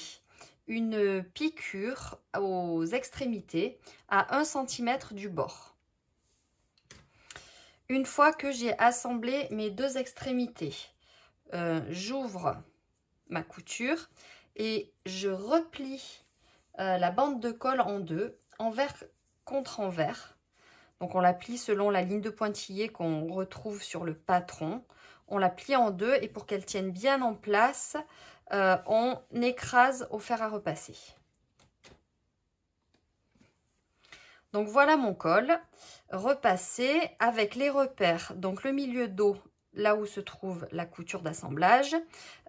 une piqûre aux extrémités à 1 cm du bord. Une fois que j'ai assemblé mes deux extrémités, j'ouvre ma couture et je replie la bande de colle en deux, envers contre envers. Donc on la plie selon la ligne de pointillé qu'on retrouve sur le patron. On la plie en deux et pour qu'elle tienne bien en place, on écrase au fer à repasser. Donc voilà mon col repassé avec les repères. Donc le milieu dos, là où se trouve la couture d'assemblage.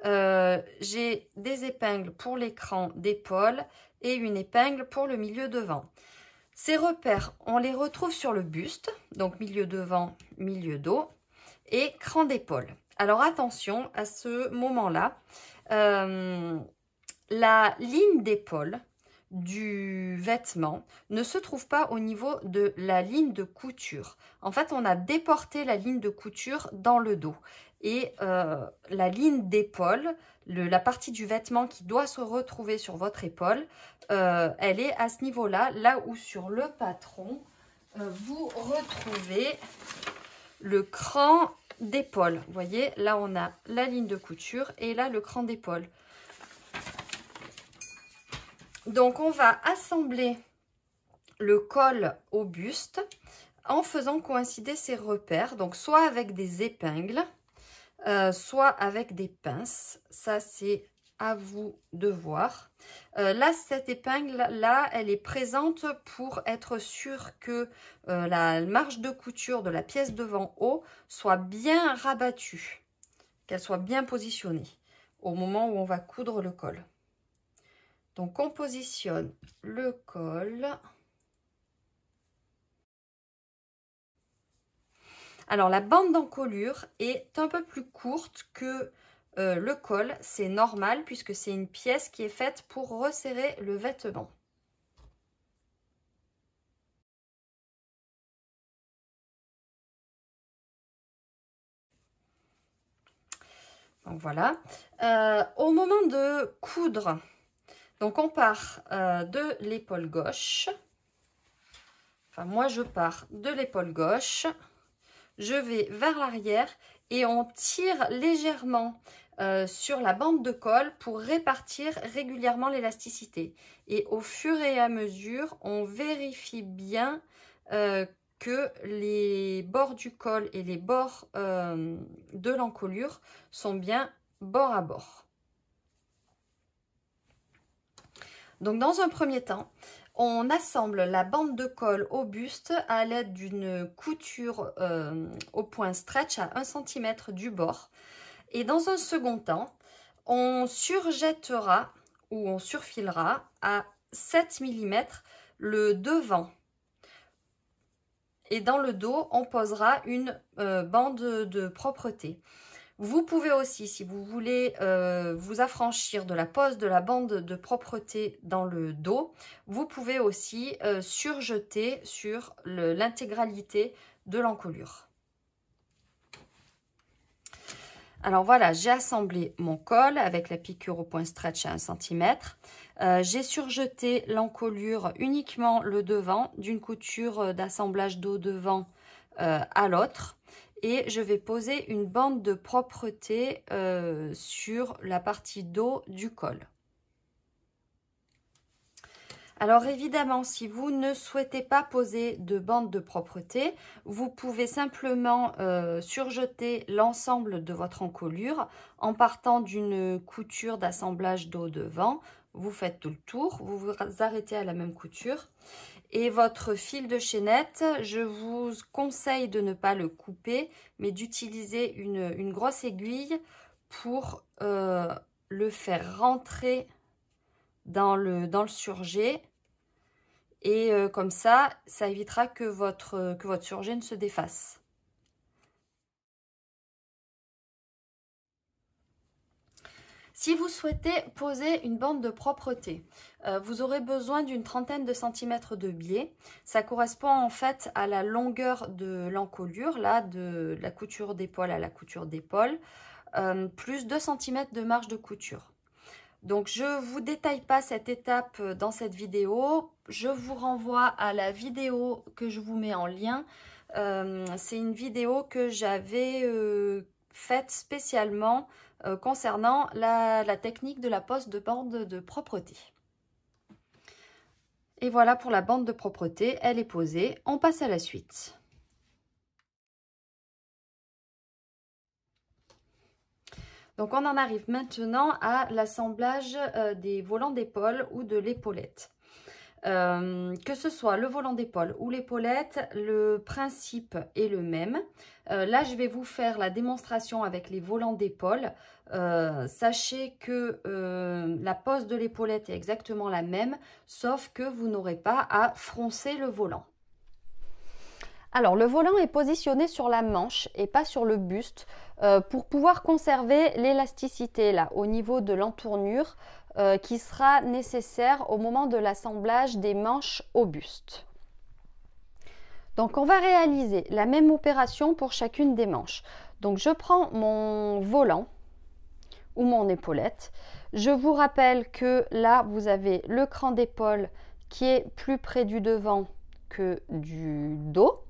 J'ai des épingles pour l'écran d'épaule et une épingle pour le milieu devant. Ces repères, on les retrouve sur le buste, donc milieu devant, milieu dos et cran d'épaule. Alors attention à ce moment-là, la ligne d'épaule du vêtement ne se trouve pas au niveau de la ligne de couture. En fait, on a déporté la ligne de couture dans le dos. Et la ligne d'épaule, la partie du vêtement qui doit se retrouver sur votre épaule, elle est à ce niveau-là, là où sur le patron, vous retrouvez le cran d'épaule. Vous voyez, là on a la ligne de couture et là le cran d'épaule. Donc on va assembler le col au buste en faisant coïncider ces repères, donc soit avec des épingles, soit avec des pinces. Ça c'est à vous de voir. Là, cette épingle là, elle est présente pour être sûr que la marge de couture de la pièce devant haut soit bien rabattue, qu'elle soit bien positionnée au moment où on va coudre le col. Donc on positionne le col. Alors la bande d'encolure est un peu plus courte que le col, c'est normal puisque c'est une pièce qui est faite pour resserrer le vêtement. Donc voilà. Au moment de coudre, donc on part de l'épaule gauche. Enfin moi je pars de l'épaule gauche. Je vais vers l'arrière et on tire légèrement sur la bande de colle pour répartir régulièrement l'élasticité. Et au fur et à mesure, on vérifie bien que les bords du col et les bords de l'encolure sont bien bord à bord. Donc dans un premier temps, on assemble la bande de colle au buste à l'aide d'une couture au point stretch à 1 cm du bord. Et dans un second temps, on surjettera ou on surfilera à 7 mm le devant. Et dans le dos, on posera une bande de propreté. Vous pouvez aussi, si vous voulez vous affranchir de la pose de la bande de propreté dans le dos, vous pouvez aussi surjeter sur l'intégralité de l'encolure. Alors voilà, j'ai assemblé mon col avec la piqûre au point stretch à 1 cm. J'ai surjeté l'encolure uniquement le devant d'une couture d'assemblage dos devant à l'autre. Et je vais poser une bande de propreté sur la partie dos du col. Alors évidemment, si vous ne souhaitez pas poser de bande de propreté, vous pouvez simplement surjeter l'ensemble de votre encolure en partant d'une couture d'assemblage dos devant. Vous faites tout le tour, vous vous arrêtez à la même couture. Et votre fil de chaînette, je vous conseille de ne pas le couper, mais d'utiliser une grosse aiguille pour le faire rentrer dans le surjet. Et comme ça évitera que votre surjet ne se défasse. Si vous souhaitez poser une bande de propreté, vous aurez besoin d'une trentaine de centimètres de biais. Ça correspond en fait à la longueur de l'encolure, là, de la couture d'épaule à la couture d'épaule, plus 2 cm de marge de couture. Donc, je ne vous détaille pas cette étape dans cette vidéo. Je vous renvoie à la vidéo que je vous mets en lien. C'est une vidéo que j'avais faite spécialement concernant la technique de la pose de bande de propreté. Et voilà pour la bande de propreté, elle est posée. On passe à la suite. Donc on en arrive maintenant à l'assemblage des volants d'épaule ou de l'épaulette. Que ce soit le volant d'épaule ou l'épaulette, le principe est le même. Là, je vais vous faire la démonstration avec les volants d'épaule. Sachez que la pose de l'épaulette est exactement la même, sauf que vous n'aurez pas à froncer le volant. Alors, le volant est positionné sur la manche et pas sur le buste pour pouvoir conserver l'élasticité là au niveau de l'entournure qui sera nécessaire au moment de l'assemblage des manches au buste. Donc, on va réaliser la même opération pour chacune des manches. Donc, je prends mon volant ou mon épaulette. Je vous rappelle que là, vous avez le cran d'épaule qui est plus près du devant que du dos.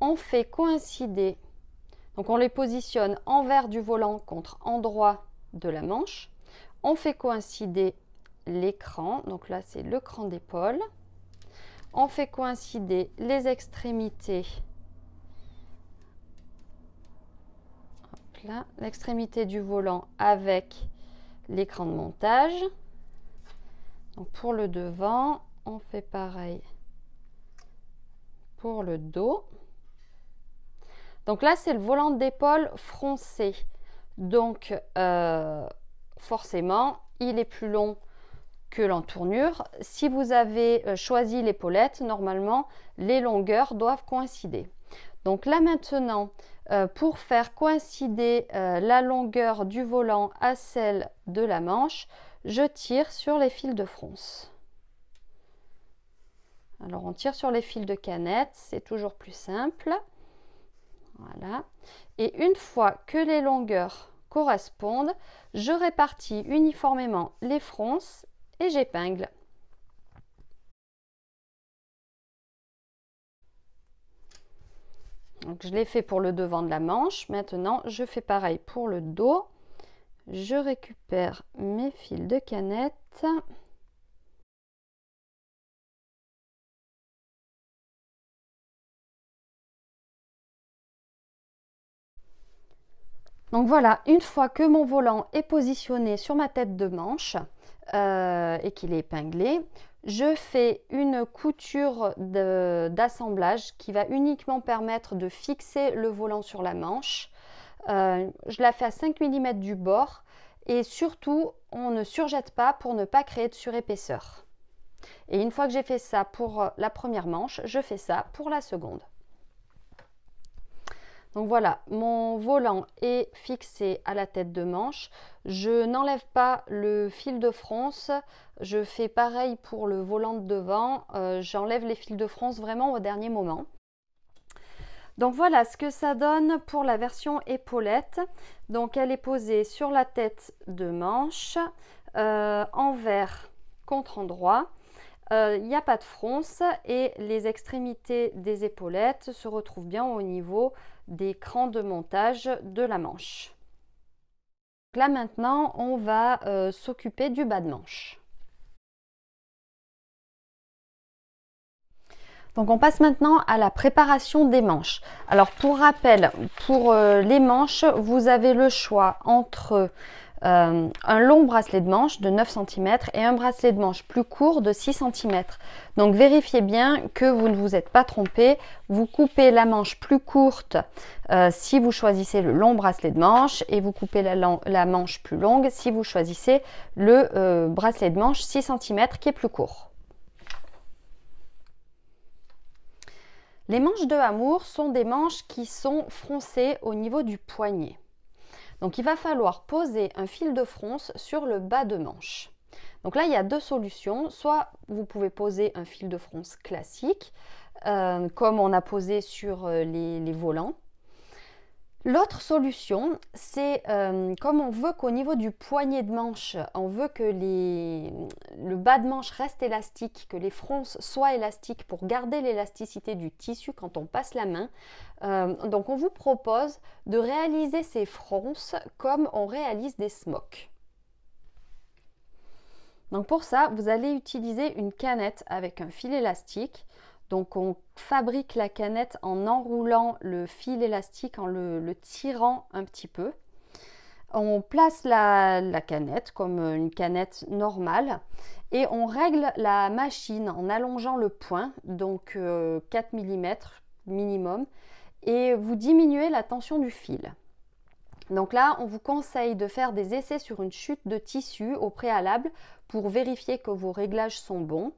On fait coïncider, donc on les positionne envers du volant contre endroit de la manche. On fait coïncider l'écran, donc là c'est le cran d'épaule. On fait coïncider les extrémités, l'extrémité du volant avec l'écran de montage. Donc pour le devant, on fait pareil pour le dos. Donc là, c'est le volant d'épaule froncé. Donc, forcément, il est plus long que l'entournure. Si vous avez choisi l'épaulette, normalement, les longueurs doivent coïncider. Donc là, maintenant, pour faire coïncider la longueur du volant à celle de la manche, je tire sur les fils de fronce. Alors, on tire sur les fils de canette, c'est toujours plus simple. Voilà. Et une fois que les longueurs correspondent, je répartis uniformément les fronces et j'épingle. Donc je l'ai fait pour le devant de la manche. Maintenant, je fais pareil pour le dos. Je récupère mes fils de canette. Donc voilà, une fois que mon volant est positionné sur ma tête de manche et qu'il est épinglé, je fais une couture d'assemblage qui va uniquement permettre de fixer le volant sur la manche. Je la fais à 5 mm du bord et surtout, on ne surjette pas pour ne pas créer de surépaisseur. Et une fois que j'ai fait ça pour la première manche, je fais ça pour la seconde. Donc voilà, mon volant est fixé à la tête de manche. Je n'enlève pas le fil de fronce. Je fais pareil pour le volant de devant. J'enlève les fils de fronce vraiment au dernier moment. Donc voilà ce que ça donne pour la version épaulette. Donc elle est posée sur la tête de manche, envers contre endroit. Il n'y a pas de fronce et les extrémités des épaulettes se retrouvent bien au niveau des crans de montage de la manche. Là maintenant, on va s'occuper du bas de manche. Donc on passe maintenant à la préparation des manches. Alors pour rappel, pour les manches, vous avez le choix entre un long bracelet de manche de 9 cm et un bracelet de manche plus court de 6 cm. Donc vérifiez bien que vous ne vous êtes pas trompé. Vous coupez la manche plus courte si vous choisissez le long bracelet de manche et vous coupez la manche plus longue si vous choisissez le bracelet de manche 6 cm qui est plus court. Les manches de Amour sont des manches qui sont froncées au niveau du poignet. Donc il va falloir poser un fil de fronce sur le bas de manche. Donc là il y a deux solutions, soit vous pouvez poser un fil de fronce classique comme on a posé sur les volants, L'autre solution, c'est comme on veut qu'au niveau du poignet de manche, on veut que le bas de manche reste élastique, que les fronces soient élastiques pour garder l'élasticité du tissu quand on passe la main. Donc on vous propose de réaliser ces fronces comme on réalise des smocks. Donc pour ça, vous allez utiliser une canette avec un fil élastique. Donc on fabrique la canette en enroulant le fil élastique, en le tirant un petit peu. On place la canette comme une canette normale et on règle la machine en allongeant le point, donc 4 mm minimum, et vous diminuez la tension du fil. Donc là, on vous conseille de faire des essais sur une chute de tissu au préalable pour vérifier que vos réglages sont bons.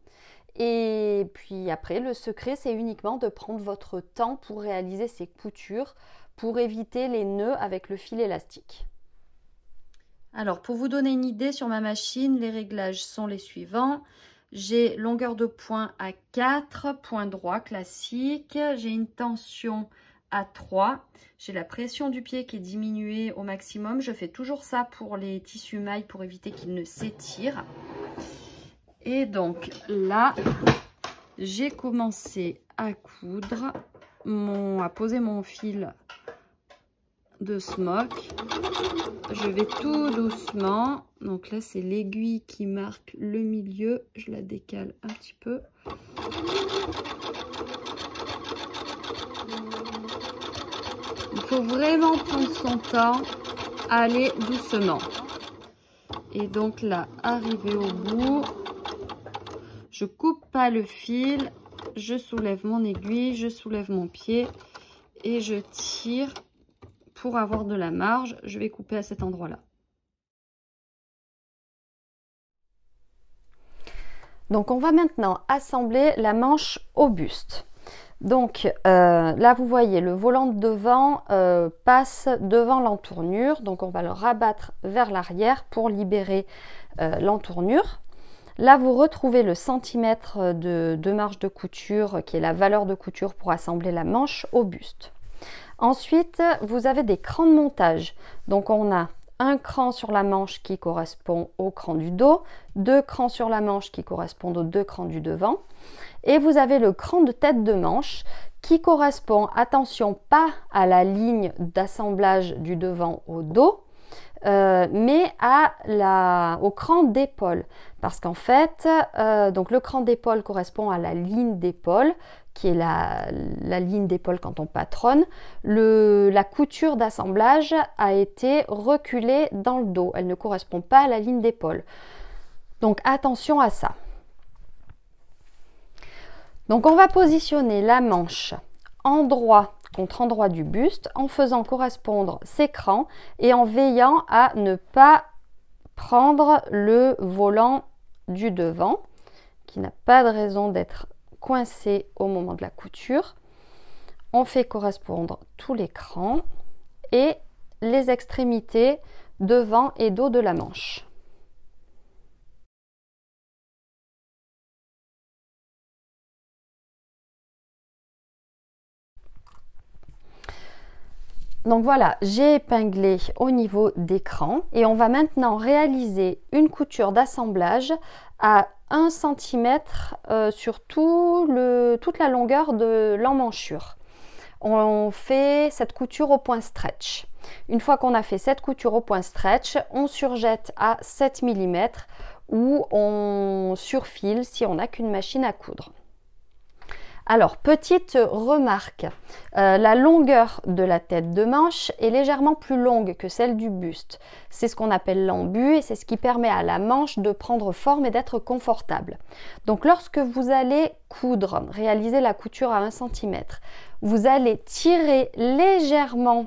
Et puis après, le secret, c'est uniquement de prendre votre temps pour réaliser ces coutures, pour éviter les nœuds avec le fil élastique. Alors, pour vous donner une idée sur ma machine, les réglages sont les suivants. J'ai longueur de point à 4, point droit classique. J'ai une tension à 3. J'ai la pression du pied qui est diminuée au maximum. Je fais toujours ça pour les tissus mailles pour éviter qu'ils ne s'étirent. Et donc là, j'ai commencé à coudre, à poser mon fil de smock. Je vais tout doucement. Donc là, c'est l'aiguille qui marque le milieu. Je la décale un petit peu. Il faut vraiment prendre son temps, aller doucement. Et donc là, arrivé au bout, je coupe pas le fil, je soulève mon aiguille, je soulève mon pied et je tire pour avoir de la marge. Je vais couper à cet endroit-là. Donc on va maintenant assembler la manche au buste. Donc là vous voyez le volant de devant passe devant l'entournure, donc on va le rabattre vers l'arrière pour libérer l'entournure. Là vous retrouvez le centimètre de marge de couture qui est la valeur de couture pour assembler la manche au buste. Ensuite vous avez des crans de montage, donc on a un cran sur la manche qui correspond au cran du dos, 2 crans sur la manche qui correspondent aux 2 crans du devant. Et vous avez le cran de tête de manche qui correspond, attention, pas à la ligne d'assemblage du devant au dos, mais au cran d'épaule. Parce qu'en fait, donc le cran d'épaule correspond à la ligne d'épaule, qui est la ligne d'épaule quand on patronne. La couture d'assemblage a été reculée dans le dos. Elle ne correspond pas à la ligne d'épaule. Donc attention à ça. Donc on va positionner la manche endroit contre endroit du buste en faisant correspondre ces crans et en veillant à ne pas prendre le volant du devant qui n'a pas de raison d'être coincé au moment de la couture. On fait correspondre tous les crans et les extrémités devant et dos de la manche. Donc voilà, j'ai épinglé au niveau des crans et on va maintenant réaliser une couture d'assemblage à 1 cm sur toute la longueur de l'emmanchure. On fait cette couture au point stretch. Une fois qu'on a fait cette couture au point stretch, on surjette à 7 mm ou on surfile si on n'a qu'une machine à coudre. Alors, petite remarque, la longueur de la tête de manche est légèrement plus longue que celle du buste. C'est ce qu'on appelle l'embut et c'est ce qui permet à la manche de prendre forme et d'être confortable. Donc, lorsque vous allez coudre, réaliser la couture à 1 cm, vous allez tirer légèrement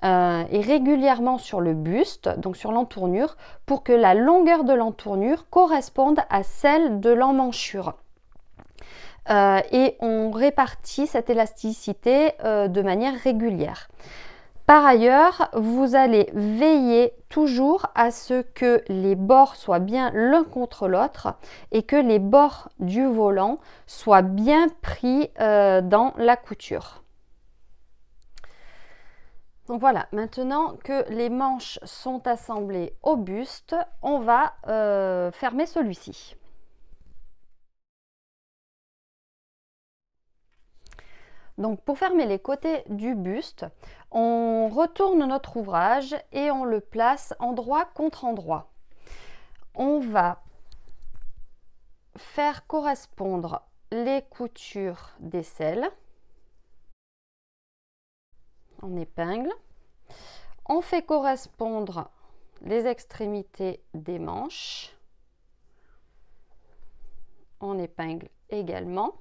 et régulièrement sur le buste, donc sur l'entournure, pour que la longueur de l'entournure corresponde à celle de l'emmanchure. Et on répartit cette élasticité de manière régulière. Par ailleurs, vous allez veiller toujours à ce que les bords soient bien l'un contre l'autre et que les bords du volant soient bien pris dans la couture. Donc voilà, maintenant que les manches sont assemblées au buste, on va fermer celui-ci. Donc pour fermer les côtés du buste, on retourne notre ouvrage et on le place endroit contre endroit. On va faire correspondre les coutures d'aisselle en épingle. On fait correspondre les extrémités des manches en épingle également.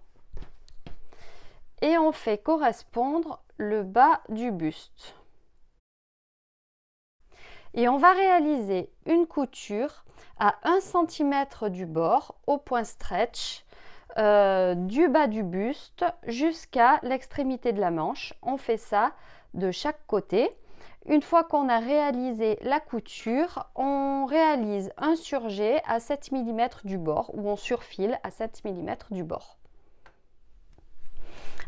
Et on fait correspondre le bas du buste. Et on va réaliser une couture à 1 cm du bord au point stretch du bas du buste jusqu'à l'extrémité de la manche. On fait ça de chaque côté. Une fois qu'on a réalisé la couture, on réalise un surjet à 7 mm du bord ou on surfile à 7 mm du bord.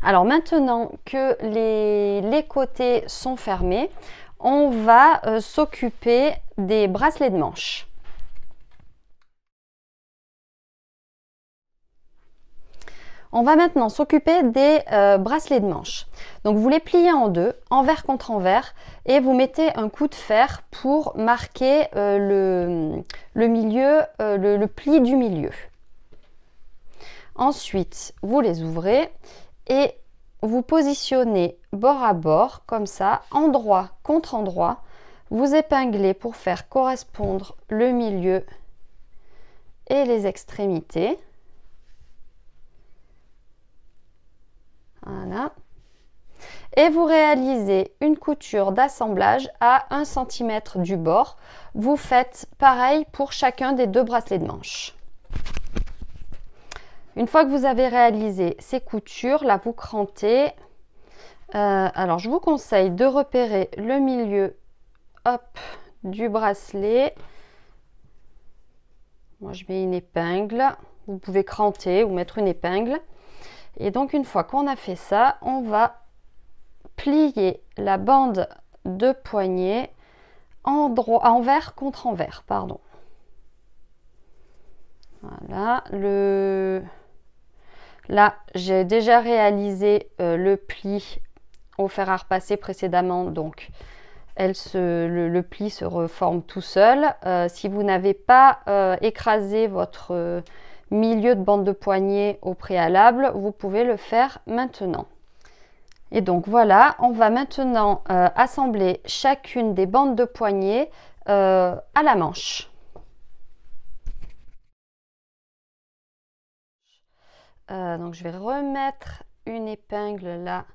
Alors maintenant que les côtés sont fermés, on va s'occuper des bracelets de manches. On va maintenant s'occuper des bracelets de manches. Donc vous les pliez en deux, envers contre envers, et vous mettez un coup de fer pour marquer le pli du milieu. Ensuite, vous les ouvrez et vous positionnez bord à bord, comme ça, endroit contre endroit. Vous épinglez pour faire correspondre le milieu et les extrémités. Voilà. Et vous réalisez une couture d'assemblage à 1 cm du bord. Vous faites pareil pour chacun des deux bracelets de manches. Une fois que vous avez réalisé ces coutures, là vous crantez. Alors je vous conseille de repérer le milieu du bracelet. Moi je mets une épingle. Vous pouvez cranter ou mettre une épingle. Et donc une fois qu'on a fait ça, on va plier la bande de poignet envers contre envers. Pardon. Voilà. Là, j'ai déjà réalisé le pli au fer à repasser précédemment, donc le pli se reforme tout seul. Si vous n'avez pas écrasé votre milieu de bande de poignet au préalable, vous pouvez le faire maintenant. Et donc voilà, on va maintenant assembler chacune des bandes de poignet à la manche. Donc je vais remettre une épingle là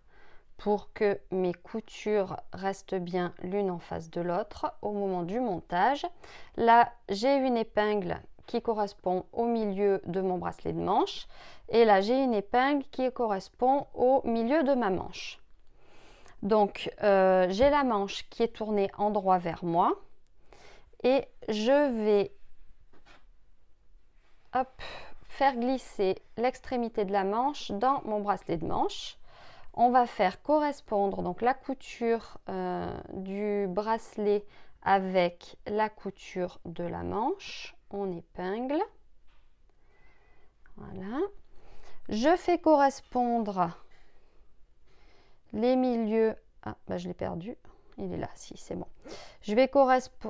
pour que mes coutures restent bien l'une en face de l'autre au moment du montage. Là, j'ai une épingle qui correspond au milieu de mon bracelet de manche. Et là, j'ai une épingle qui correspond au milieu de ma manche. Donc, j'ai la manche qui est tournée en droit vers moi. Et je vais faire glisser l'extrémité de la manche dans mon bracelet de manche. On va faire correspondre donc la couture du bracelet avec la couture de la manche. On épingle. Voilà. Je fais correspondre les milieux. Ah, bah je l'ai perdu. Il est là, si, c'est bon. Je vais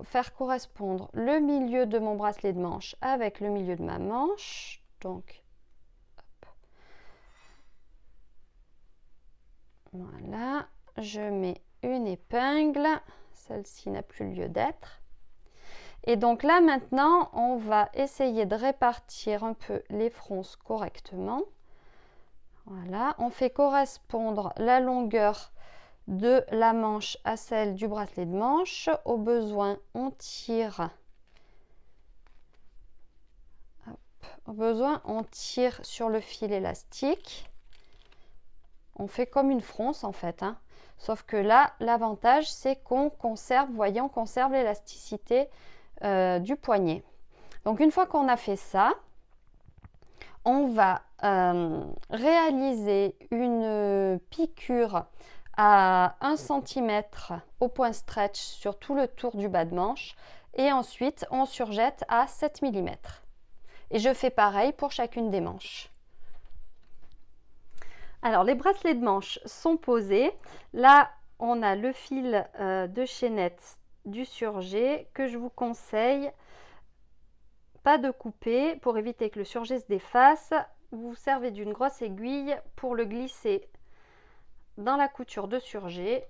faire correspondre le milieu de mon bracelet de manche avec le milieu de ma manche. Donc, hop. Voilà. Je mets une épingle. Celle-ci n'a plus lieu d'être. Et donc là, maintenant, on va essayer de répartir un peu les fronces correctement. Voilà. On fait correspondre la longueur de la manche à celle du bracelet de manche. Au besoin, on tire. Au besoin, on tire sur le fil élastique. On fait comme une fronce en fait, hein. Sauf que là, l'avantage, c'est qu'on conserve, voyez, on conserve l'élasticité du poignet. Donc une fois qu'on a fait ça, on va réaliser une piqûre à 1 cm au point stretch sur tout le tour du bas de manche et ensuite on surjette à 7 mm. Et je fais pareil pour chacune des manches. Alors les bracelets de manche sont posés. Là on a le fil de chaînette du surjet que je vous conseille pas de couper pour éviter que le surjet se défasse. Vous vous servez d'une grosse aiguille pour le glisser dans la couture de surjet.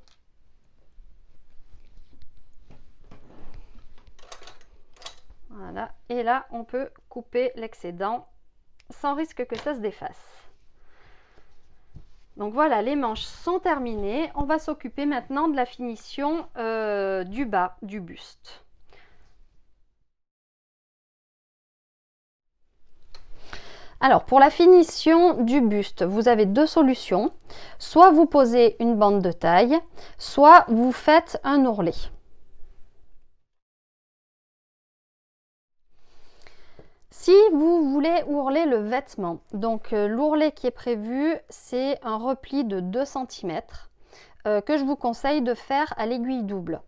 Voilà, et là on peut couper l'excédent sans risque que ça se défasse. Donc voilà, les manches sont terminées. On va s'occuper maintenant de la finition du bas du buste. Alors pour la finition du buste, vous avez deux solutions. Soit vous posez une bande de taille, soit vous faites un ourlet. Si vous voulez ourler le vêtement, donc l'ourlet qui est prévu, c'est un repli de 2 cm que je vous conseille de faire à l'aiguille double.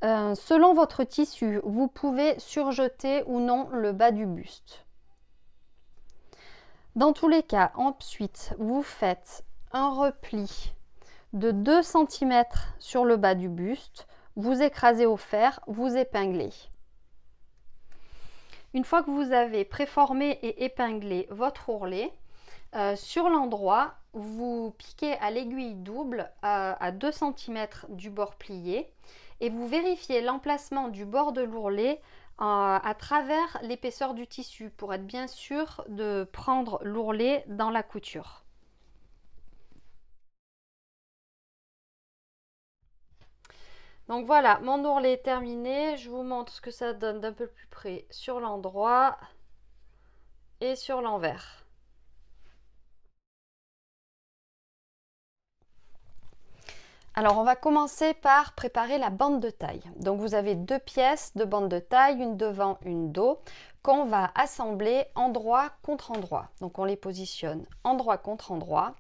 Selon votre tissu, vous pouvez surjeter ou non le bas du buste. Dans tous les cas, ensuite, vous faites un repli de 2 cm sur le bas du buste, vous écrasez au fer, vous épinglez. Une fois que vous avez préformé et épinglé votre ourlet, sur l'endroit, vous piquez à l'aiguille double à 2 cm du bord plié et vous vérifiez l'emplacement du bord de l'ourlet à travers l'épaisseur du tissu pour être bien sûr de prendre l'ourlet dans la couture. Donc voilà, mon ourlet est terminé. Je vous montre ce que ça donne d'un peu plus près sur l'endroit et sur l'envers. Alors on va commencer par préparer la bande de taille. Donc vous avez deux pièces de bande de taille, une devant, une dos, qu'on va assembler endroit contre endroit. Donc on les positionne endroit contre endroit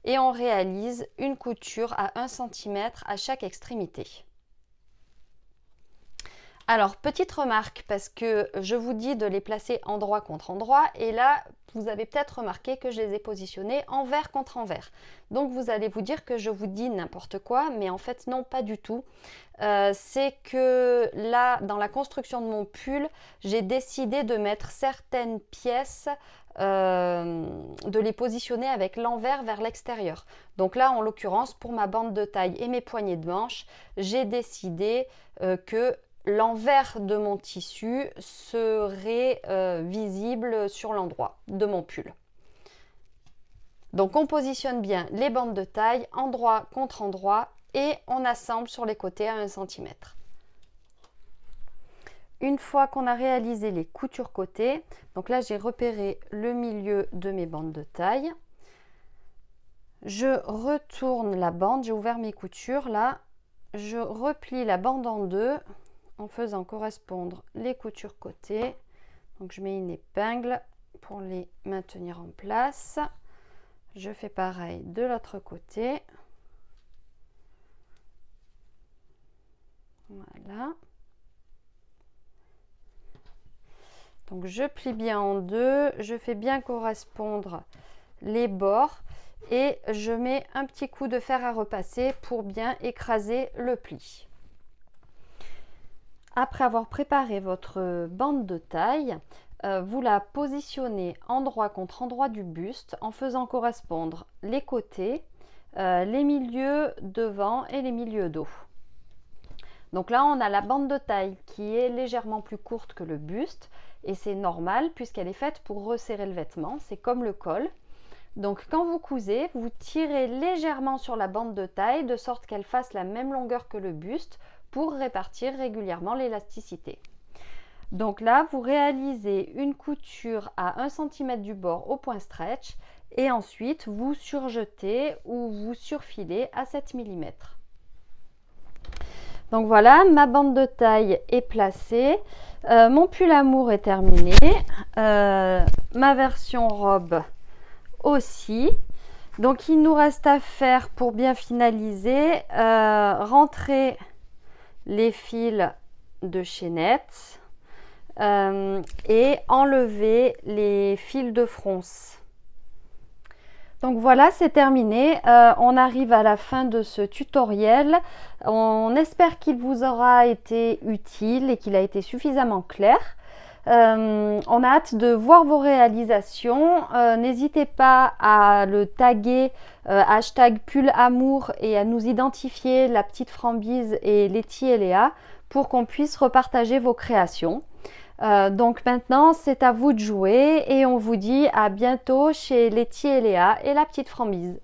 et on réalise une couture à 1 cm à chaque extrémité. Alors, petite remarque, parce que je vous dis de les placer endroit contre endroit, et là, vous avez peut-être remarqué que je les ai positionnés envers contre envers. Donc, vous allez vous dire que je vous dis n'importe quoi, mais en fait, non, pas du tout. C'est que là, dans la construction de mon pull, j'ai décidé de mettre certaines pièces, de les positionner avec l'envers vers l'extérieur. Donc là, en l'occurrence, pour ma bande de taille et mes poignées de manche, j'ai décidé que l'envers de mon tissu serait visible sur l'endroit de mon pull. Donc on positionne bien les bandes de taille endroit contre endroit et on assemble sur les côtés à 1 cm. Une fois qu'on a réalisé les coutures côté, donc là j'ai repéré le milieu de mes bandes de taille. Je retourne la bande, j'ai ouvert mes coutures là, je replie la bande en deux en faisant correspondre les coutures côté. Donc je mets une épingle pour les maintenir en place. Je fais pareil de l'autre côté. Voilà. Donc je plie bien en deux, je fais bien correspondre les bords et je mets un petit coup de fer à repasser pour bien écraser le pli. Après avoir préparé votre bande de taille, vous la positionnez endroit contre endroit du buste en faisant correspondre les côtés, les milieux devant et les milieux dos. Donc là, on a la bande de taille qui est légèrement plus courte que le buste et c'est normal puisqu'elle est faite pour resserrer le vêtement, c'est comme le col. Donc quand vous cousez, vous tirez légèrement sur la bande de taille de sorte qu'elle fasse la même longueur que le buste pour répartir régulièrement l'élasticité. Donc là, vous réalisez une couture à 1 cm du bord au point stretch et ensuite vous surjetez ou vous surfilez à 7 mm. Donc voilà, ma bande de taille est placée, mon pull amour est terminé, ma version robe aussi. Donc il nous reste à faire pour bien finaliser, rentrer les fils de chaînette et enlever les fils de fronce. Donc voilà, c'est terminé. On arrive à la fin de ce tutoriel. On espère qu'il vous aura été utile et qu'il a été suffisamment clair. On a hâte de voir vos réalisations. N'hésitez pas à le taguer hashtag pull amour et à nous identifier la petite Frambise et Letty et Léa pour qu'on puisse repartager vos créations. Donc maintenant c'est à vous de jouer et on vous dit à bientôt chez Letty et Léa et la petite Frambise.